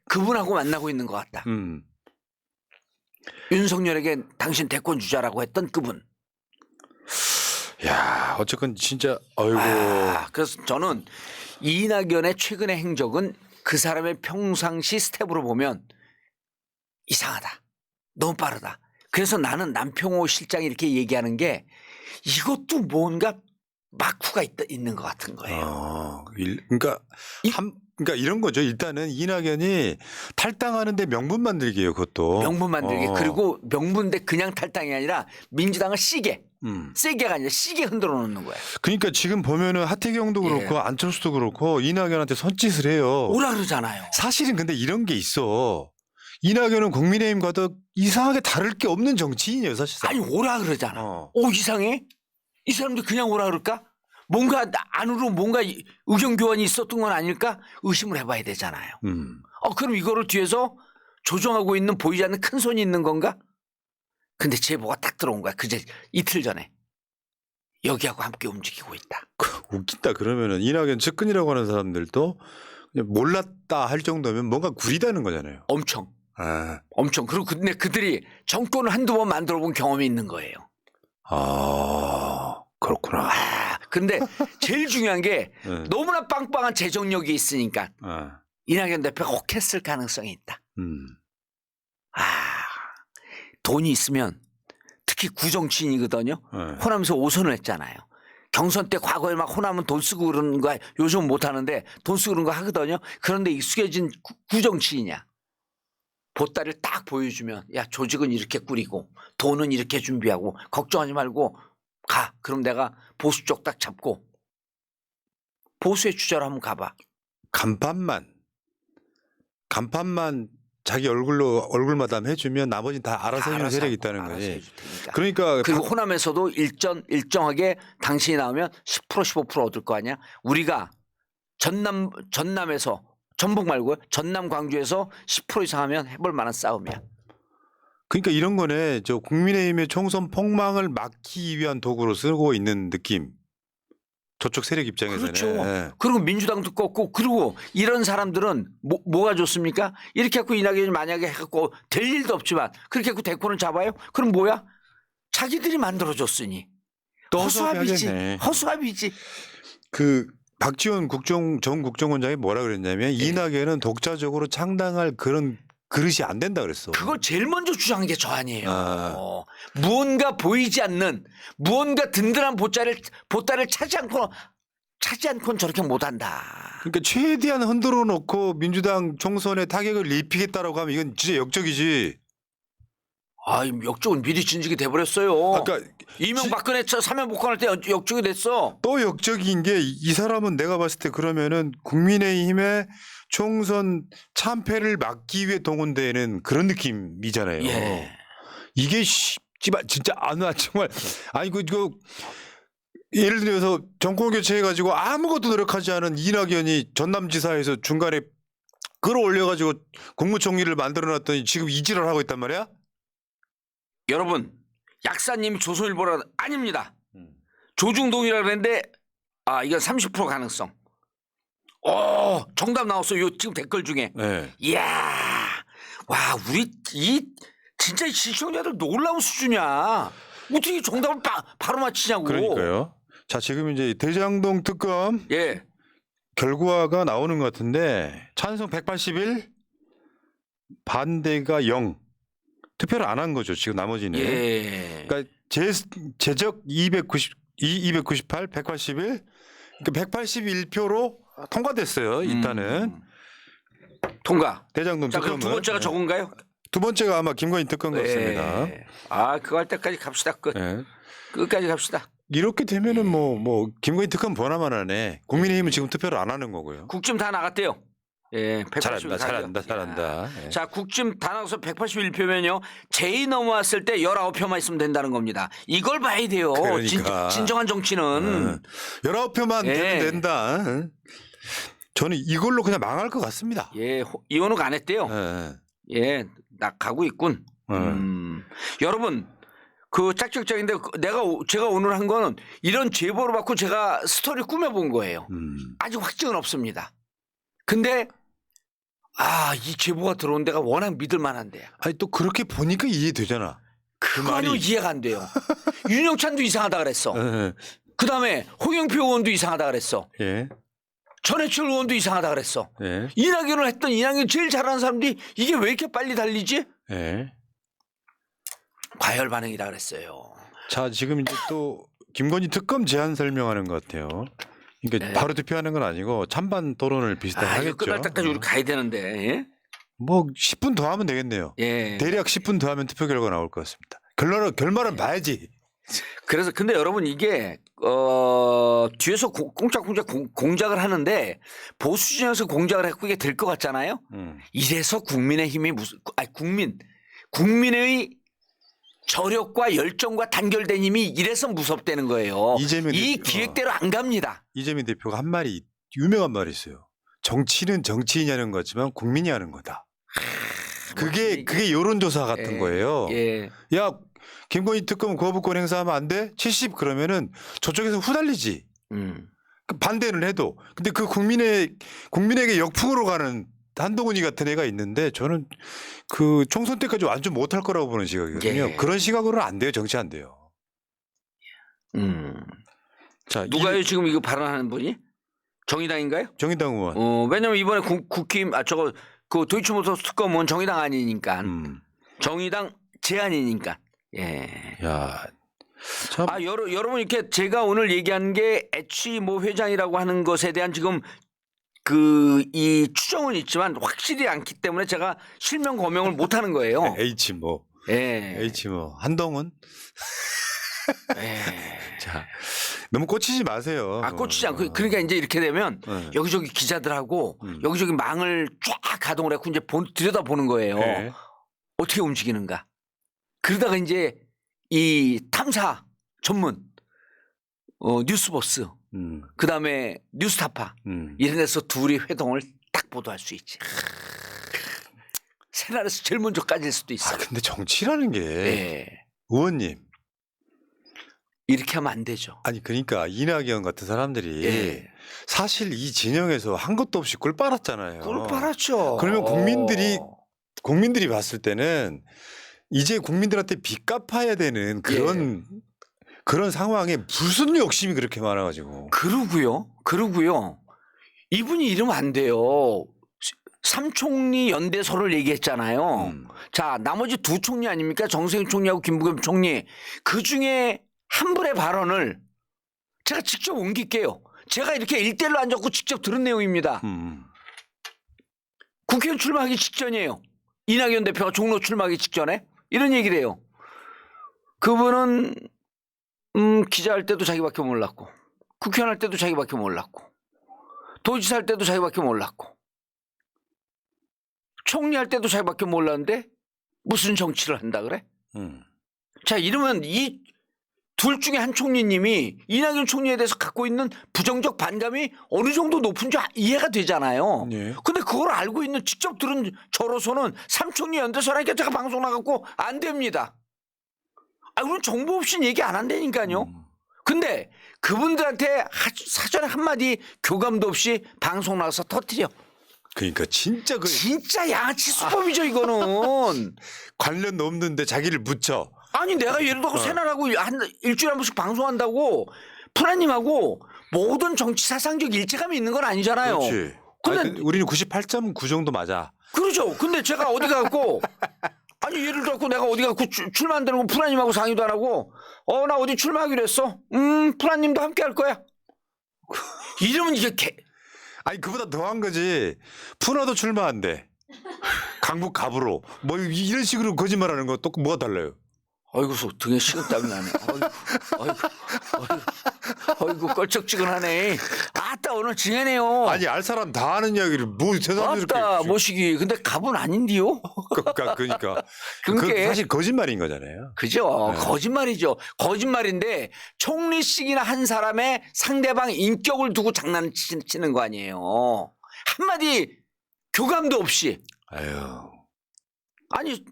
B: 그분하고 만나고 있는 것 같다. 윤석열에게 당신 대권 주자라고 했던 그분.
A: 야, 어쨌건 진짜 어이고.
B: 그래서 저는 이낙연의 최근의 행적은 그 사람의 평상시 스텝으로 보면 이상하다. 너무 빠르다. 그래서 나는 남평호 실장이 이렇게 얘기하는 게 이것도 뭔가 마쿠가 있는 것 같은 거예요.
A: 그러니까 이런 거죠. 일단은 이낙연이 탈당하는데 명분 만들기예요. 그것도.
B: 명분 만들기. 그리고 명분인데 그냥 탈당이 아니라 민주당을 세게가 아니라 시게 흔들어 놓는 거야.
A: 그러니까 지금 보면은 하태경도 그렇고 안철수도 그렇고 이낙연한테 손짓을 해요.
B: 오라 그러잖아요. 사실은
A: 근데 이런 게 있어. 이낙연은 국민의힘과도 이상하게 다를 게 없는 정치인이에요, 사실상.
B: 아니 오라 그러잖아. 이상해? 이 사람들 그냥 오라 그럴까? 뭔가 안으로 뭔가 의견 교환이 있었던 건 아닐까? 의심을 해봐야 되잖아요. 그럼 이거를 뒤에서 조정하고 있는 보이지 않는 큰 손이 있는 건가? 근데 제보가 딱 들어온 거야. 그제 이틀 전에. 여기하고 함께 움직이고 있다.
A: 웃긴다. 그러면은 이낙연 측근이라고 하는 사람들도 그냥 몰랐다 할 정도면 뭔가 구리다는 거잖아요.
B: 엄청. 그리고 근데 그들이 정권을 한두 번 만들어 본 경험이 있는 거예요.
A: 그렇구나.
B: 근데 제일 중요한 게 너무나 빵빵한 재정력이 있으니까 이낙연 대표가 혹했을 가능성이 있다. 돈이 있으면 특히 구정치인이거든요.
A: 네.
B: 호남에서 5선을 했잖아요. 경선 때 과거에 막 호남은 돈 쓰고 그러는 거 요즘은 못 하는데 돈 쓰고 그런 거 하거든요. 그런데 익숙해진 구정치이냐. 보따리를 딱 보여주면 야 조직은 이렇게 꾸리고 돈은 이렇게 준비하고 걱정하지 말고 가. 그럼 내가 보수 쪽 딱 잡고 보수의 주자로 한번 가봐.
A: 간판만 자기 얼굴마담 해주면 나머지는 다 알아서 해주는 세력이 있다는 거지. 그러니까
B: 그리고 호남에서도 일정하게 당신이 나오면 10% 15% 얻을 거 아니야. 우리가 전남에서 전북 말고요. 전남 광주에서 10% 이상 하면 해볼 만한 싸움이야.
A: 그러니까 이런 거네. 저 국민의힘의 총선 폭망을 막기 위한 도구로 쓰고 있는 느낌. 저쪽 세력 입장에서는.
B: 그렇죠. 그리고 민주당도 꺾고 그리고 이런 사람들은 뭐가 좋습니까? 이렇게 해갖고 이낙연이 만약에 해갖고 될 일도 없지만 그렇게 해갖고 대권을 잡아요? 그럼 뭐야? 자기들이 만들어줬으니.
A: 또
B: 허수아비지. 허수아비지.
A: 그 박지원 전 국정원장이 뭐라 그랬냐면 이낙연은 독자적으로 창당할 그런 그릇이 안 된다 그랬어.
B: 그걸 제일 먼저 주장한 게 저 아니에요. 무언가 보이지 않는 무언가 든든한 보따리를 차지 않고는 저렇게 못한다.
A: 그러니까 최대한 흔들어 놓고 민주당 총선에 타격을 입히겠다라고 하면 이건 진짜 역적이지.
B: 역적은 미리 진즉이 돼버렸어요.
A: 아까
B: 이명박근혜 사면 복권할 때 역적이 됐어.
A: 또 역적인 게 이 사람은 내가 봤을 때 그러면은 국민의힘의 총선 참패를 막기 위해 동원되는 그런 느낌이잖아요.
B: 예.
A: 이게 씨발 진짜 정말 아니 이거 예를 들어서 정권 교체해가지고 아무것도 노력하지 않은 이낙연이 전남지사에서 중간에 끌어올려가지고 국무총리를 만들어놨더니 지금 이지랄 하고 있단 말이야?
B: 여러분 약사님이 조선일보라 아닙니다. 조중동이라 그랬는데 이건 30% 가능성. 정답 나왔어요. 지금 댓글 중에.
A: 네.
B: 이야, 와 우리 진짜 시청자들 놀라운 수준이야. 어떻게 정답을 바로 맞히냐고.
A: 그러니까요. 자 지금 이제 대장동 특검 결과가 나오는 것 같은데 찬성 181, 반대가 0. 투표를 안 한 거죠. 지금 나머지는. 그러니까 제적 298, 181, 그러니까 181표로 통과됐어요. 일단은
B: 통과.
A: 대장동
B: 자,
A: 특검은.
B: 그럼 두 번째가 저건가요?
A: 두 번째가 아마 김건희 특검 같습니다.
B: 그거 할 때까지 갑시다. 끝까지 갑시다.
A: 이렇게 되면은 뭐 김건희 특검 보나마나네. 국민의힘은 지금 투표를 안 하는 거고요.
B: 국짐 다 나갔대요.
A: 잘한다.
B: 자, 국짐 다 나가서 181표면요. 제이 넘어왔을 때 19표만 있으면 된다는 겁니다. 이걸 봐야 돼요.
A: 그러니까.
B: 진정한 정치는.
A: 19표만 되면 된다. 저는 이걸로 그냥 망할 것 같습니다.
B: 이원욱 안 했대요. 나 가고 있군. 여러분, 그 짝짝짝인데 제가 오늘 한 거는 이런 제보를 받고 제가 스토리 꾸며본 거예요. 아직 확증은 없습니다. 근데 이 제보가 들어온 데가 워낙 믿을 만한데.
A: 아니 또 그렇게 보니까 이해되잖아.
B: 그거는 이해가 안 돼요. 윤영찬도 이상하다 그랬어. 그다음에 홍영표 의원도 이상하다 그랬어. 전해철 의원도 이상하다 그랬어. 이낙연을 했던 이낙연 제일 잘하는 사람들이 이게 왜 이렇게 빨리 달리지? 과열 반응이다 그랬어요.
A: 자 지금 이제 또 김건희 특검 제안 설명하는 것 같아요. 그러니까 바로 투표하는 건 아니고 찬반 토론을 비슷하게 하겠죠.
B: 끝날 때까지 우리 가야 되는데.
A: 뭐 10분 더 하면 되겠네요. 대략 10분 더 하면 투표 결과 나올 것 같습니다. 결말은 봐야지.
B: 그래서 근데 여러분 이게 뒤에서 꽁짝꽁짝 공작을 하는데 보수 진영에서 공작을 했고 이게 될 것 같잖아요. 이래서 국민의힘이 국민의 저력과 열정과 단결된 힘이 이래서 무섭다는 거예요. 이 기획대로 안 갑니다.
A: 이재명 대표가 한 말이 유명한 말이 있어요. 정치는 정치인이 하는 거지만 국민이 하는 거다. 그게 여론조사 같은 거예요. 야 김건희 특검 거부권 행사하면 안 돼? 70 그러면은 저쪽에서 후달리지. 반대는 해도. 근데 그 국민에게 역풍으로 가는 한동훈이 같은 애가 있는데 저는 그 총선 때까지 완전 못할 거라고 보는 시각이거든요. 그런 시각으로는 안 돼요. 정치 안 돼요.
B: 자, 누가요 지금 이거 발언하는 분이? 정의당인가요?
A: 정의당 의원.
B: 왜냐면 이번에 국힘 그 도이치모터스 특검은 정의당 아니니까. 정의당 제안이니까. 예.
A: 야, 참.
B: 여러분 이렇게 제가 오늘 얘기한 게 애취 모 회장이라고 하는 것에 대한 지금 이 추정은 있지만 확실히 않기 때문에 제가 실명 거명을 못 하는 거예요.
A: H 뭐.
B: 예.
A: H 뭐. 한동훈?
B: 예.
A: 자, 너무 꽂히지 마세요.
B: 꽂히지 않고 그러니까 이제 이렇게 되면
A: 네.
B: 여기저기 기자들하고 여기저기 망을 쫙 가동을 해서 이제 들여다보는 거예요.
A: 네.
B: 어떻게 움직이는가. 그러다가 이제 이 탐사 전문 뉴스버스 그다음에 뉴스타파 이런 데서 둘이 회동을 딱 보도할 수 있지. 새날에서 제일 먼저 까질 수도 있어.
A: 근데 정치라는 게
B: 예.
A: 의원님
B: 이렇게 하면 안 되죠.
A: 아니 그러니까 이낙연 같은 사람들이
B: 예.
A: 사실 이 진영에서 한 것도 없이 꿀 빨았잖아요.
B: 꿀 빨았죠.
A: 그러면 국민들이 봤을 때는 이제 국민들한테 빚 갚아야 되는 그런 상황에 무슨 욕심이 그렇게 많아가지고.
B: 그러고요. 이분이 이러면 안 돼요. 삼총리 연대서를 얘기했잖아요. 자, 나머지 두 총리 아닙니까? 정세균 총리하고 김부겸 총리. 그중에 한 분의 발언을 제가 직접 옮길게요. 제가 이렇게 1대1로 앉았고 직접 들은 내용입니다. 국회의원 출마하기 직전이에요. 이낙연 대표가 종로 출마하기 직전에 이런 얘기를 해요. 그분은 기자할 때도 자기밖에 몰랐고 국회의원 할 때도 자기밖에 몰랐고 도지사 할 때도 자기밖에 몰랐고 총리 할 때도 자기밖에 몰랐는데 무슨 정치를 한다 그래? 자, 이러면 이 둘 중에 한 총리님이 이낙연 총리에 대해서 갖고 있는 부정적 반감이 어느 정도 높은지 이해가 되잖아요.
A: 예.
B: 근데 그걸 알고 있는 직접 들은 저로서는 삼총리 연대서라니까 제가 방송 나갔고 안 됩니다. 우리 정보 없이는 얘기 안 한다니까요. 근데 그분들한테 사전에 한마디 교감도 없이 방송 나가서 터뜨려.
A: 그러니까
B: 진짜 양아치 수법이죠 이거는.
A: 관련도 없는데 자기를 묻혀.
B: 아니 내가 예를 들어 새날하고 일주일에 한 번씩 방송한다고 프라님하고 모든 정치 사상적 일체감이 있는 건 아니잖아요.
A: 그렇지.
B: 근데
A: 우리는 98.9 정도 맞아.
B: 그렇죠. 근데 제가 어디 가고 아니 예를 들어 내가 어디 가고 출마 안 되는 거 프라님하고 상의도 안 하고 나 어디 출마하기로 했어. 프라님도 함께 할 거야. 이러면 이게
A: 아니 그보다 더한 거지. 푸나도 출마한대. 강북 갑으로 뭐 이런 식으로 거짓말하는 거 또 뭐가 달라요?
B: 아이고 등에 식은땀이 나네. 아이고 껄쩍지근하네. 아따 오늘 징하네요.
A: 아니 알 사람 다 아는 이야기를 뭐 세상에 이렇게.
B: 아따 모시기. 근데 갑은 아닌데요.
A: 그러니까
B: 그게
A: 사실 거짓말인 거잖아요.
B: 그죠.
A: 네.
B: 거짓말이죠. 거짓말인데 총리씩이나 한 사람의 상대방 인격을 두고 장난치는 거 아니에요. 한마디 교감도 없이.
A: 아유.
B: 아니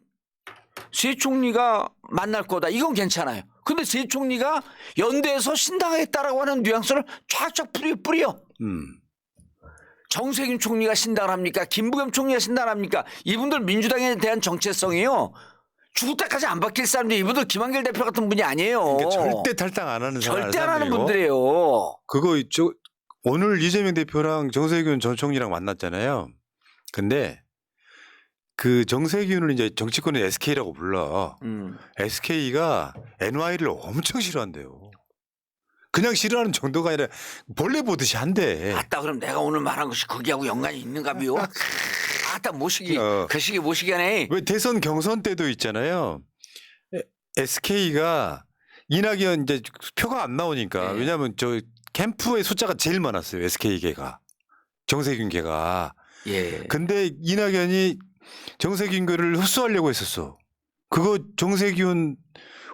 B: 세 총리가 만날 거다. 이건 괜찮아요. 근데 세 총리가 연대에서 신당하겠다라고 하는 뉘앙스를 쫙쫙 뿌려. 정세균 총리가 신당을 합니까? 김부겸 총리가 신당을 합니까? 이분들 민주당에 대한 정체성이요. 죽을 때까지 안 바뀔 사람들 이분들 김한길 대표 같은 분이 아니에요.
A: 그러니까 절대 탈당 안 하는 사람.
B: 절대 안 하는 분들이에요.
A: 그거 오늘 이재명 대표랑 정세균 전 총리랑 만났잖아요. 근데 그 정세균은 이제 정치권의 SK라고 불러. SK가 NY를 엄청 싫어한대요. 그냥 싫어하는 정도가 아니라 벌레 보듯이 한대.
B: 아따 그럼 내가 오늘 말한 것이 거기하고 연관이 있는가비요? 아따 모시기 그 시기 모시기네.
A: 왜 대선 경선 때도 있잖아요. SK가 이낙연 이제 표가 안 나오니까.
B: 네.
A: 왜냐하면 저 캠프의 숫자가 제일 많았어요. SK계가. 정세균계가.
B: 예.
A: 근데 이낙연이 정세균 거를 흡수하려고 했었어. 그거 정세균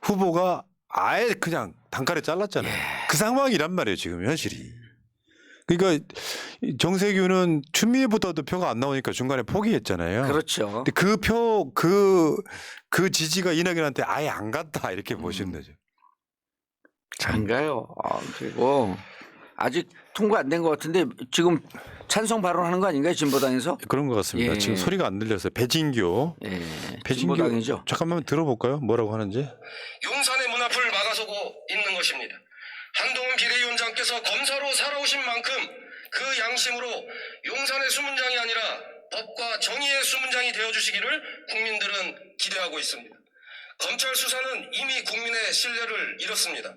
A: 후보가 아예 그냥 단칼에 잘랐잖아요. 그 상황이란 말이에요, 지금 현실이. 그러니까 정세균은 추미애보다도 표가 안 나오니까 중간에 포기했잖아요.
B: 그렇죠.
A: 근데 그 지지가 이낙연한테 아예 안 갔다 이렇게 보시면 되죠.
B: 안 가요. 그리고 아직 통과 안 된 것 같은데 지금 찬성 발언하는 거 아닌가요, 진보당에서?
A: 그런 것 같습니다.
B: 예.
A: 지금 소리가 안 들려서 배진교.
B: 예.
A: 배진교
B: 진보당이죠.
A: 잠깐만 들어볼까요? 뭐라고 하는지.
C: 용산의 문 앞을 막아서고 있는 것입니다. 한동훈 비대위원장께서 검사로 살아오신 만큼 그 양심으로 용산의 수문장이 아니라 법과 정의의 수문장이 되어주시기를 국민들은 기대하고 있습니다. 검찰 수사는 이미 국민의 신뢰를 잃었습니다.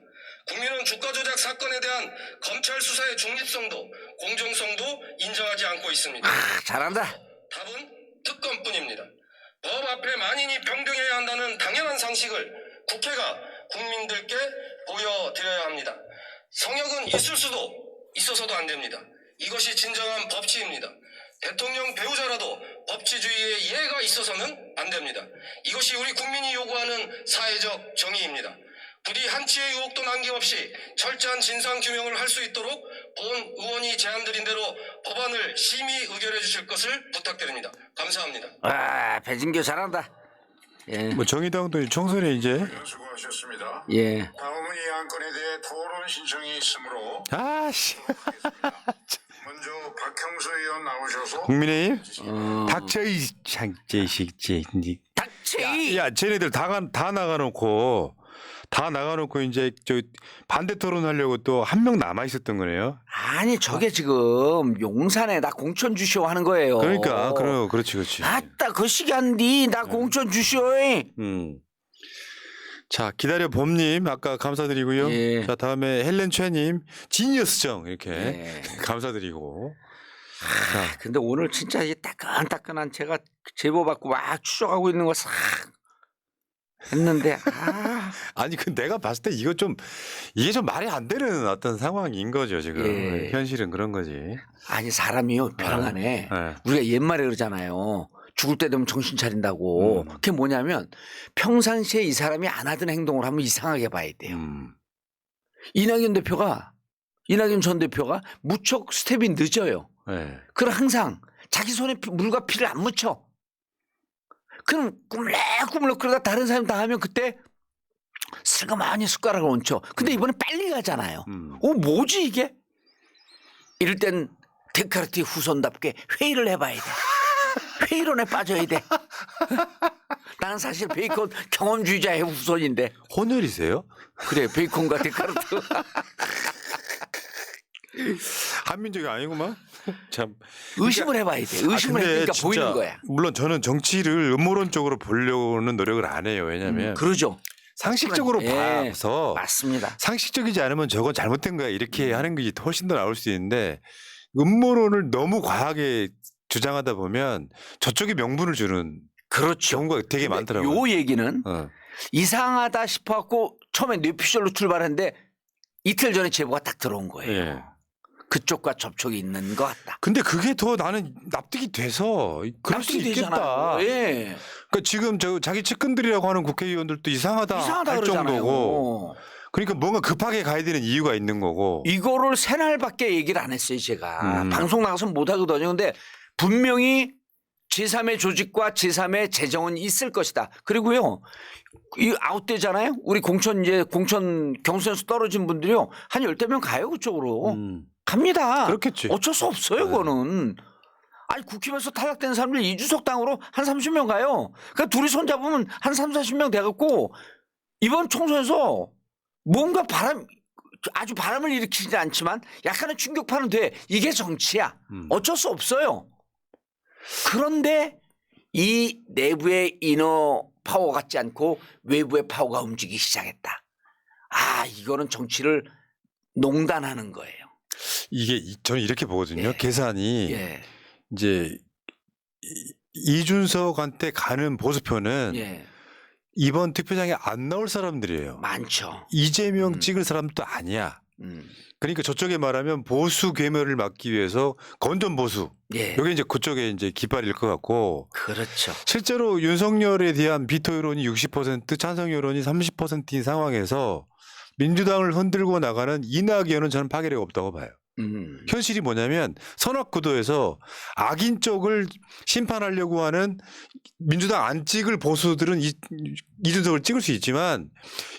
C: 국민은 주가 조작 사건에 대한 검찰 수사의 중립성도 공정성도 인정하지 않고 있습니다.
B: 잘한다.
C: 답은 특검뿐입니다. 법 앞에 만인이 평등해야 한다는 당연한 상식을 국회가 국민들께 보여드려야 합니다. 성역은 있을 수도 있어서도 안 됩니다. 이것이 진정한 법치입니다. 대통령 배우자라도 법치주의에 이해가 있어서는 안 됩니다. 이것이 우리 국민이 요구하는 사회적 정의입니다. 부디 한치의 의혹도 남김없이 철저한 진상규명을 할 수 있도록 본 의원이 제안드린 대로 법안을 심의 의결해 주실 것을 부탁드립니다. 감사합니다.
B: 아, 배진교 잘한다. 예.
A: 뭐 정의당도 총선에 이제
D: 수고하셨습니다.
B: 예.
D: 다음은 이 안건에 대해 토론 신청이 있으므로
A: 아씨
D: 먼저 박형수 의원 나오셔서
A: 국민의힘 닥쳐 이 장제식제
B: 닥치.
A: 야 쟤네들 다 나가놓고 이제 저 반대 토론하려고 또 한 명 남아 있었던 거네요.
B: 아니 저게 지금 용산에 나 공천 주시오 하는 거예요.
A: 그러니까 그렇지.
B: 아따 그 시간디 나 공천 주시오.
A: 자 기다려 봄님 아까 감사드리고요.
B: 예.
A: 자 다음에 헬렌 최님 지니어스정 이렇게
B: 예.
A: 감사드리고.
B: 근데 오늘 진짜 이 따끈따끈한 제가 제보 받고 막 추적하고 있는 거 싹 했는데
A: 아니 그 내가 봤을 때 이게 좀 말이 안 되는 어떤 상황인 거죠 지금.
B: 예.
A: 현실은 그런 거지.
B: 아니 사람이요 벼랑하네.
A: 예.
B: 우리가 옛말에 그러잖아요. 죽을 때 되면 정신 차린다고. 그게 뭐냐면 평상시에 이 사람이 안 하던 행동을 하면 이상하게 봐야 돼요. 이낙연 전 대표가 무척 스텝이 늦어요.
A: 예.
B: 그럼 항상 자기 손에 물과 피를 안 묻혀. 그럼 꾸물럭꾸물럭 그러다 다른 사람 다 하면 그때 슬그머니 숟가락을 얹혀. 근데 이번에 빨리 가잖아요. 뭐지 이게? 이럴 땐 데카르트 후손답게 회의를 해봐야 돼. 회의론에 빠져야 돼. 나는 사실 베이컨 경험주의자의 후손인데.
A: 혼혈이세요?
B: 그래 베이컨과 데카르트.
A: 한민족이 아니구만. 참
B: 의심을 해봐야 돼. 의심을
A: 근데
B: 해보니까
A: 진짜
B: 보이는 거야.
A: 물론 저는 정치를 음모론적으로 보려고는 노력을 안 해요. 왜냐하면
B: 그러죠.
A: 상식적으로
B: 예,
A: 봐서
B: 맞습니다.
A: 상식적이지 않으면 저건 잘못된 거야 이렇게 하는 것이 훨씬 더 나올 수 있는데 음모론을 너무 과하게 주장하다 보면 저쪽에 명분을 주는
B: 그렇죠.
A: 경우가 되게 많더라고요.
B: 요 얘기는
A: 어.
B: 이상하다 싶어갖고 처음에 뇌피셜로 출발했는데 이틀 전에 제보가 딱 들어온 거예요.
A: 예.
B: 그쪽과 접촉이 있는 것 같다.
A: 근데 그게 더 나는 납득이 돼서 그럴 수
B: 납득이
A: 있겠다.
B: 되잖아요. 예.
A: 그러니까 지금 저 자기 측근들이라고 하는 국회의원들도 이상하다 할
B: 그러잖아요.
A: 정도고 그러니까 뭔가 급하게 가야 되는 이유가 있는 거고.
B: 이거를 새날밖에 얘기를 안 했어요. 제가 방송 나가서 못 하거든요. 근데 분명히 제3의 조직과 제3의 재정은 있을 것이다. 그리고요. 이 아웃되잖아요. 우리 공천 경선에서 떨어진 분들이요. 한 10명 가요. 그쪽으로. 갑니다.
A: 그렇겠지.
B: 어쩔 수 없어요. 그거는. 아니 국힘에서 탈락된 사람들 이주석 당으로 한 30명 가요. 그러니까 둘이 손잡으면 한 30-40명 돼갖고 이번 총선에서 뭔가 아주 바람을 일으키지 않지만 약간의 충격파는 돼. 이게 정치야. 어쩔 수 없어요. 그런데 이 내부의 이너 파워 같지 않고 외부의 파워가 움직이기 시작했다. 이거는 정치를 농단하는 거예요.
A: 이게 저는 이렇게 보거든요.
B: 예.
A: 계산이
B: 예.
A: 이제 이준석한테 가는 보수표는
B: 예.
A: 이번 투표장에 안 나올 사람들이에요.
B: 많죠.
A: 이재명 찍을 사람도 아니야.
B: 음.
A: 그러니까 저쪽에 말하면 보수 괴멸을 막기 위해서 건전 보수.
B: 예.
A: 여기 이제 그쪽에 이제 깃발일 것 같고
B: 그렇죠.
A: 실제로 윤석열에 대한 비토 여론이 60% 찬성 여론이 30%인 상황에서 민주당을 흔들고 나가는 이낙연은 저는 파괴력이 없다고 봐요. 현실이 뭐냐면 선악구도에서 악인 쪽을 심판하려고 하는 민주당 안 찍을 보수들은 이준석을 찍을 수 있지만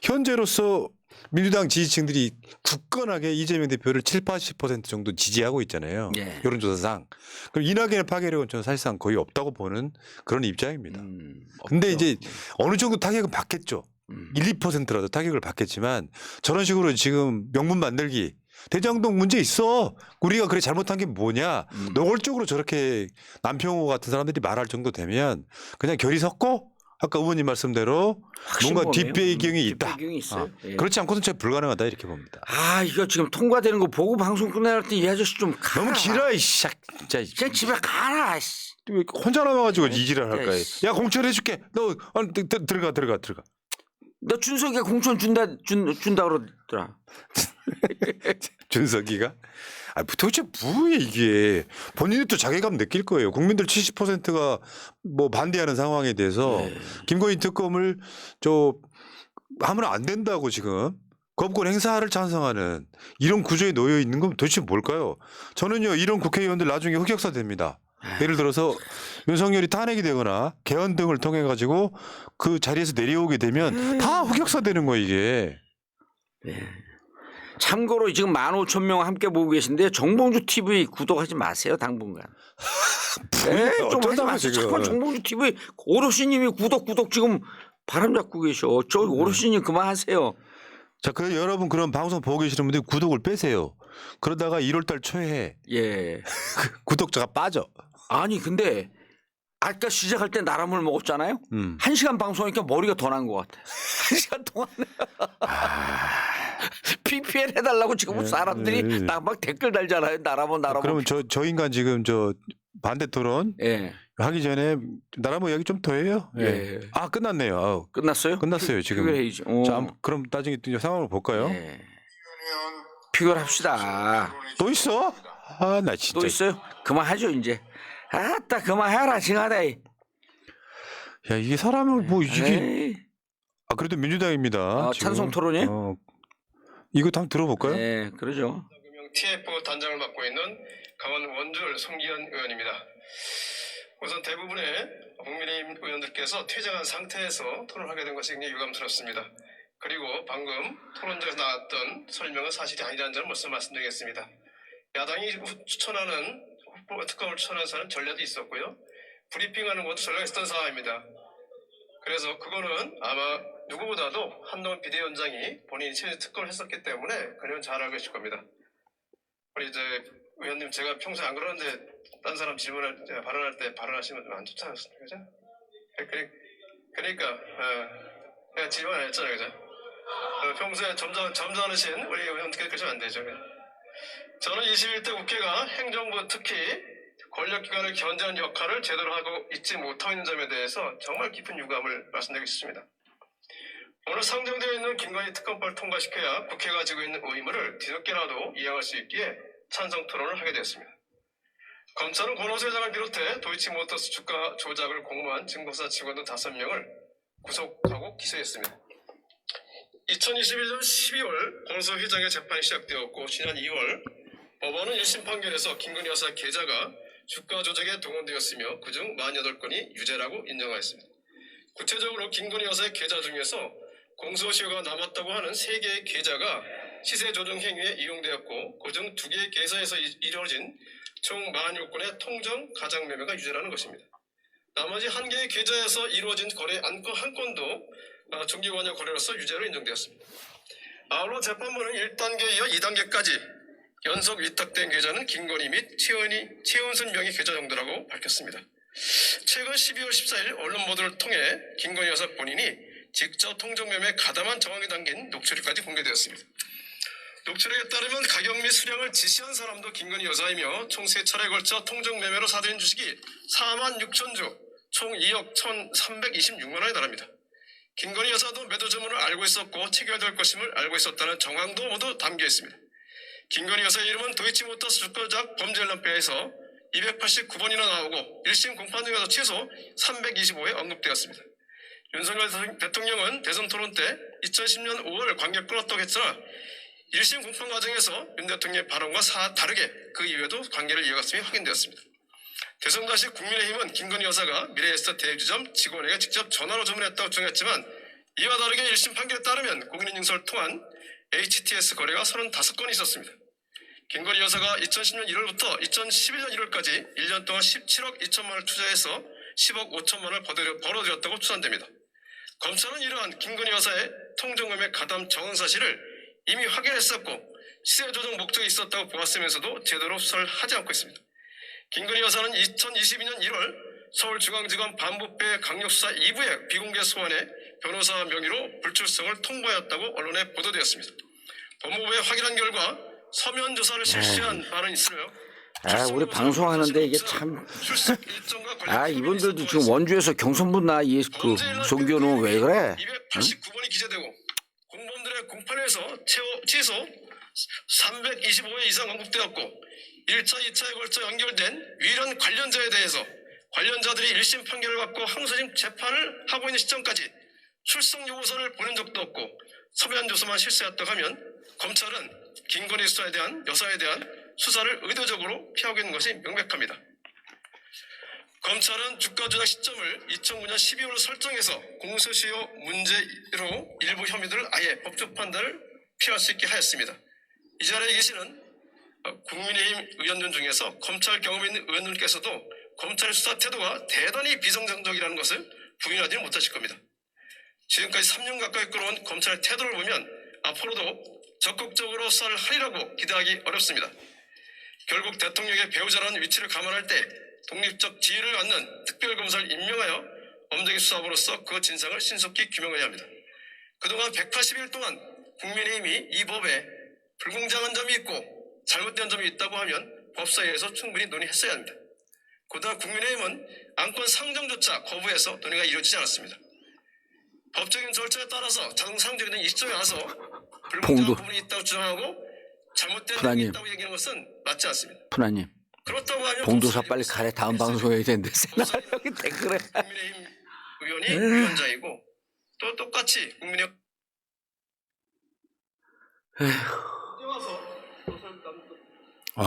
A: 현재로서 민주당 지지층들이 굳건하게 이재명 대표를 70-80% 정도 지지하고 있잖아요.
B: 예.
A: 여론조사상. 그럼 이낙연의 파괴력은 저는 사실상 거의 없다고 보는 그런 입장입니다. 근데 이제 어느 정도 타격은 받겠죠. 1-2%라도 타격을 받겠지만 저런 식으로 지금 명분 만들기 대장동 문제 있어. 우리가 그래 잘못한 게 뭐냐. 노골적으로 저렇게 남평호 같은 사람들이 말할 정도 되면 그냥 결이 섞고 아까 의원님 말씀대로 뭔가
B: 확신범이에요.
A: 뒷배경이 있다.
B: 뒷배경이 있어요. 예.
A: 그렇지 않고는 참 불가능하다 이렇게 봅니다.
B: 아 이거 지금 통과되는 거 보고 방송 끝날 때 이 아저씨 좀 가라.
A: 너무 길어 이씨. 진짜
B: 그냥 집에 가라. 씨.
A: 왜 혼자 남아가지고 이지랄 할까?
B: 씨.
A: 야 공천해줄게. 너 들어가.
B: 너 준석이가 공천 준다 그러더라.
A: 준석이가? 아, 도대체 뭐야 이게. 본인이 또 자괴감 느낄 거예요. 국민들 70%가 뭐 반대하는 상황에 대해서
B: 네.
A: 김건희 특검을 하면 안 된다고 지금 거부권 행사를 찬성하는 이런 구조에 놓여 있는 건 도대체 뭘까요? 저는요 이런 국회의원들 나중에 흑역사 됩니다. 예를 들어서 윤석열이 탄핵이 되거나 개헌 등을 통해 가지고 그 자리에서 내려오게 되면 다 흑역사 되는 거예요 이게.
B: 참고로 지금 15,000명 함께 보고 계신데 정봉주 TV 구독하지 마세요 당분간. 네, 좀 하지
A: 어쩌다가
B: 마세요.
A: 지금.
B: 자꾸 정봉주 TV 오롯이님이 구독 지금 바람 잡고 계셔. 저 오롯이님 그만하세요.
A: 자, 그 여러분 그런 방송 보고 계시는 분들 구독을 빼세요. 그러다가 1월달 초에
B: 예.
A: 구독자가 빠져.
B: 아니 근데 아까 시작할 때 나라물 먹었잖아요. 1시간 방송하니까 머리가 더 난 것 같아. 1시간 동안 PPL 해달라고 지금 사람들이 막 댓글 달잖아요. 나라뭐.
A: 그러면 저 인간 지금 저 반대 토론
B: 예.
A: 하기 전에 나라뭐 이야기 좀 더 해요. 예.
B: 예.
A: 아 끝났네요. 아우.
B: 끝났어요?
A: 끝났어요 지금.
B: 피결해야지.
A: 자, 그럼 나중에 또 상황을 볼까요?
B: 예. 피결합시다.
A: 또 있어? 아 나 진짜.
B: 또 있어요? 그만하죠 이제. 아따 그만해라 징하다.
A: 야 이게 사람을 뭐 이게.
B: 에이.
A: 아 그래도 민주당입니다.
B: 아,
A: 지금.
B: 찬성 토론이에요?
A: 이거 한번 들어볼까요?
B: 네, 그러죠.
C: 금융 TF 단장을 맡고 있는 강원 원줄 송기현 의원입니다. 우선 대부분의 국민의힘 의원들께서 퇴장한 상태에서 토론하게 된 것이 굉장히 유감스럽습니다. 그리고 방금 토론장에서 나왔던 설명은 사실이 아니라는 점을 먼저 말씀드리겠습니다. 야당이 추천하는 특검을 추천하는 사람은 전례도 있었고요. 브리핑하는 것도 전례가 있었던 상황입니다. 그래서 그거는 아마 누구보다도 한동훈 비대위원장이 본인이 최대 특검을 했었기 때문에 그는 잘 알고 계실 겁니다. 우리 이제 의원님 제가 평소에 안 그러는데 딴 사람 질문할 때 발언할 때 발언하시면 좀 안 좋지 않습니까? 그죠? 그러니까 그냥 질문 안 했잖아요, 그죠? 평소에 점잖으신 우리 의원님께 그러시면 안 되죠. 저는 21대 국회가 행정부 특히 권력기관을 견제하는 역할을 제대로 하고 있지 못하고 있는 점에 대해서 정말 깊은 유감을 말씀드리겠습니다. 오늘 상정되어 있는 김건희 특검법을 통과시켜야 국회가 가지고 있는 의무를 뒤늦게라도 이행할 수 있기에 찬성 토론을 하게 되었습니다. 검찰은 권오수 회장을 비롯해 도이치모터스 주가 조작을 공모한 증거사 직원 등 5명을 구속하고 기소했습니다. 2021년 12월 권오수 회장의 재판이 시작되었고 지난 2월 법원은 1심 판결에서 김건희 여사 계좌가 주가 조작에 동원되었으며 그중 48건이 유죄라고 인정하였습니다. 구체적으로 김건희 여사의 계좌 중에서 공소시효가 남았다고 하는 3개의 계좌가 시세 조정 행위에 이용되었고 그중 2개의 계좌에서 이루어진 총 46건의 통정 가장 매매가 유죄라는 것입니다. 나머지 1개의 계좌에서 이루어진 거래 한 건도 정기관여 거래로서 유죄로 인정되었습니다. 아울러 재판부는 1단계에 이어 2단계까지 연속 위탁된 계좌는 김건희 및 최은순 명의 계좌 정도라고 밝혔습니다. 최근 12월 14일 언론 보도를 통해 김건희 여사 본인이 직접 통정매매에 가담한 정황이 담긴 녹취록까지 공개되었습니다. 녹취록에 따르면 가격 및 수량을 지시한 사람도 김건희 여사이며 총 3차례에 걸쳐 통정매매로 사들인 주식이 46,000주, 총 2억 1,326만 원에 달합니다. 김건희 여사도 매도 주문을 알고 있었고 체결될 것임을 알고 있었다는 정황도 모두 담겨 있습니다. 김건희 여사의 이름은 도이치모터스 주가조작 범죄연합회에서 289번이나 나오고 1심 공판 중에서 최소 325회 언급되었습니다. 윤석열 대통령은 대선 토론 때 2010년 5월 관계 끊었다고 했으나 1심 공판 과정에서 윤 대통령의 발언과 다르게 그 이후에도 관계를 이어갔음이 확인되었습니다. 대선 당시 국민의힘은 김건희 여사가 미래에스터 대주점 직원에게 직접 전화로 주문했다고 주장했지만 이와 다르게 1심 판결에 따르면 공인인증서를 통한 HTS 거래가 35건이 있었습니다. 김건희 여사가 2010년 1월부터 2011년 1월까지 1년 동안 17억 2천만 원을 투자해서 10억 5천만 원을 벌어들였다고 추산됩니다. 검찰은 이러한 김건희 여사의 통정금의 가담 정황 사실을 이미 확인했었고 시세 조정 목적이 있었다고 보았으면서도 제대로 수사를 하지 않고 있습니다. 김건희 여사는 2022년 1월 서울중앙지검 반부패 강력수사 2부의 비공개 소환에 변호사 명의로 불출석을 통보하였다고 언론에 보도되었습니다. 법무부에 확인한 결과 서면 조사를 실시한 바는 있으며
B: 우리 방송하는데 이게 참. 이분들도 지금 원주에서 경선분 그 송교는 왜 그래?
C: 289번이 기재되고 공무원들의 공판에서 취소 325회 이상 언급되었고 1차, 2차에 걸쳐 연결된 유일한 관련자에 대해서 관련자들이 1심 판결을 받고 항소심 재판을 하고 있는 시점까지 출석 요구서를 보낸 적도 없고 서면 조사만 실시했다고 하면 검찰은 김건희 여사에 대한 수사를 의도적으로 피하고 있는 것이 명백합니다. 검찰은 주가 조작 시점을 2009년 12월로 설정해서 공소시효 문제로 일부 혐의들을 아예 법적 판단을 피할 수 있게 하였습니다. 이 자리에 계시는 국민의힘 의원들 중에서 검찰 경험이 있는 의원들께서도 검찰의 수사 태도가 대단히 비정상적이라는 것을 부인하지 못하실 겁니다. 지금까지 3년 가까이 끌어온 검찰의 태도를 보면 앞으로도 적극적으로 수사를 하리라고 기대하기 어렵습니다. 결국 대통령의 배우자라는 위치를 감안할 때 독립적 지위를 갖는 특별검사를 임명하여 엄정히 수사함으로써 그 진상을 신속히 규명해야 합니다. 그동안 180일 동안 국민의힘이 이 법에 불공정한 점이 있고 잘못된 점이 있다고 하면 법사위에서 충분히 논의했어야 합니다. 그러나 국민의힘은 안건 상정조차 거부해서 논의가 이루어지지 않았습니다. 법적인 절차에 따라서 자동 상정되는 이 시점에 와서 불공정한 부분이 있다고 주장하고 잘못된 점이 있다고 얘기하는 것은 맞지 않습니다.
B: 푸나님.
C: 그렇다고 하면
B: 봉도사 빨리 가래. 다음 방송해야 되는데. 여기 댓글에.
C: 국민의힘 의원이 위원장이고 또 똑같이 국민의힘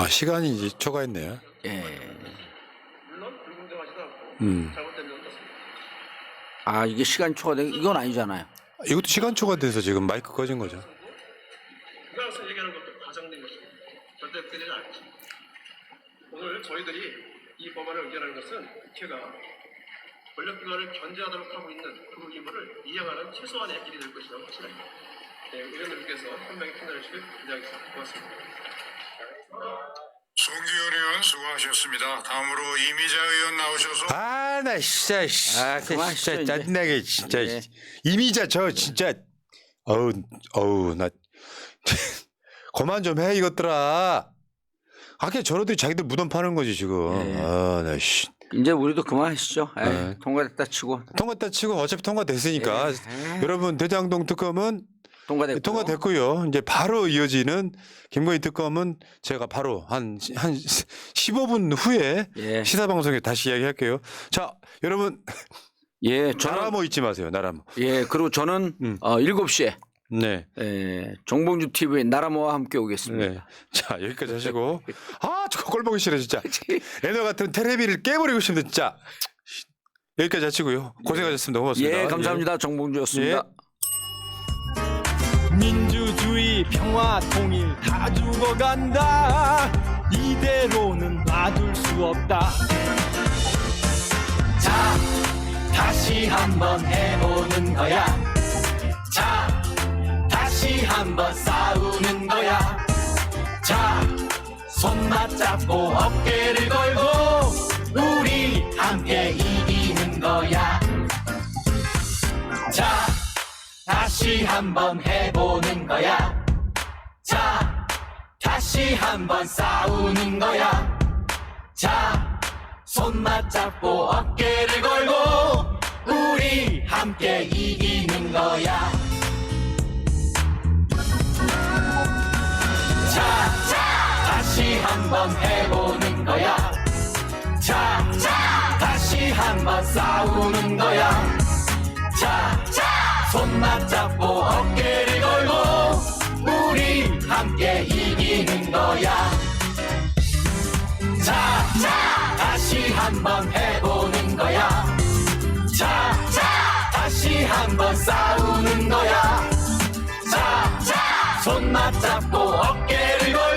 A: 시간이 이제 초과했네요.
B: 예.
C: 물론 불공정하지도 않고 잘못된 점도 없습니다.
B: 이게 시간 초과된 이건 아니잖아요.
A: 이것도 시간 초과돼서 지금 마이크 꺼진 거죠.
C: 그래서 얘기하는 것도 과장된 것입니다. 절대 그렇게 되지 않습니다. 오늘 저희들이 이 법안을 의결하는 것은 국회가 권력기관을 견제하도록 하고 있는 그 의무를 이행하는 최소한의 일이 될 것이라고 확신합니다. 의원님께서 현명히 판단해 주시길 기대하겠습니다. 고맙습니다.
D: 송기현 의원 수고하셨습니다. 다음으로 이미자 의원 나오셔서
A: 나 진짜
B: 그만하시죠, 이제.
A: 짜증나게 진짜
B: 네.
A: 이미자 저 진짜 나 그만 좀 해 이것들아. 아까 저러더니 자기들 무덤 파는 거지 지금. 나
B: 이제 우리도 그만하시죠.
A: 네.
B: 통과됐다 치고.
A: 통과했다 치고 어차피 통과됐으니까 여러분 대장동 특검은 통과됐고요. 이제 바로 이어지는 김건희 특검은 제가 바로 한 15분 후에 시사방송에 다시 이야기할게요. 자, 여러분 나라모 잊지 마세요. 나라모.
B: 그리고 저는 7시에
A: 네.
B: 정봉주 TV의 나라모와 함께 오겠습니다.
A: 네. 자, 여기까지 하시고 저거 꼴 보기 싫어 진짜. 애너 같은 테레비를 깨버리고 싶네 진짜. 여기까지 하시고요. 고생하셨습니다. 고맙습니다.
B: 감사합니다. 정봉주였습니다.
E: 민주주의 평화 통일 다 죽어간다. 이대로는 놔둘 수 없다.
F: 자, 다시 한번 해보는 거야. 자, 다시 한번 싸우는 거야. 자, 손 맞잡고 어깨를 걸고 우리 함께 이기는 거야. 자, 다시 한번 해보는 거야. 자, 다시 한번 싸우는 거야. 자, 손 맞잡고 어깨를 걸고 우리 함께 이기는 거야. 자, 다시 한번 해보는 거야. 자, 다시 한번 싸우는 거야. 자, 손 맞잡고 어깨를 걸고 우리 함께 이기는 거야. 자, 다시 한번 해보는 거야. 자, 다시 한번 싸우는 거야. 자, 손 맞잡고 어깨를 걸고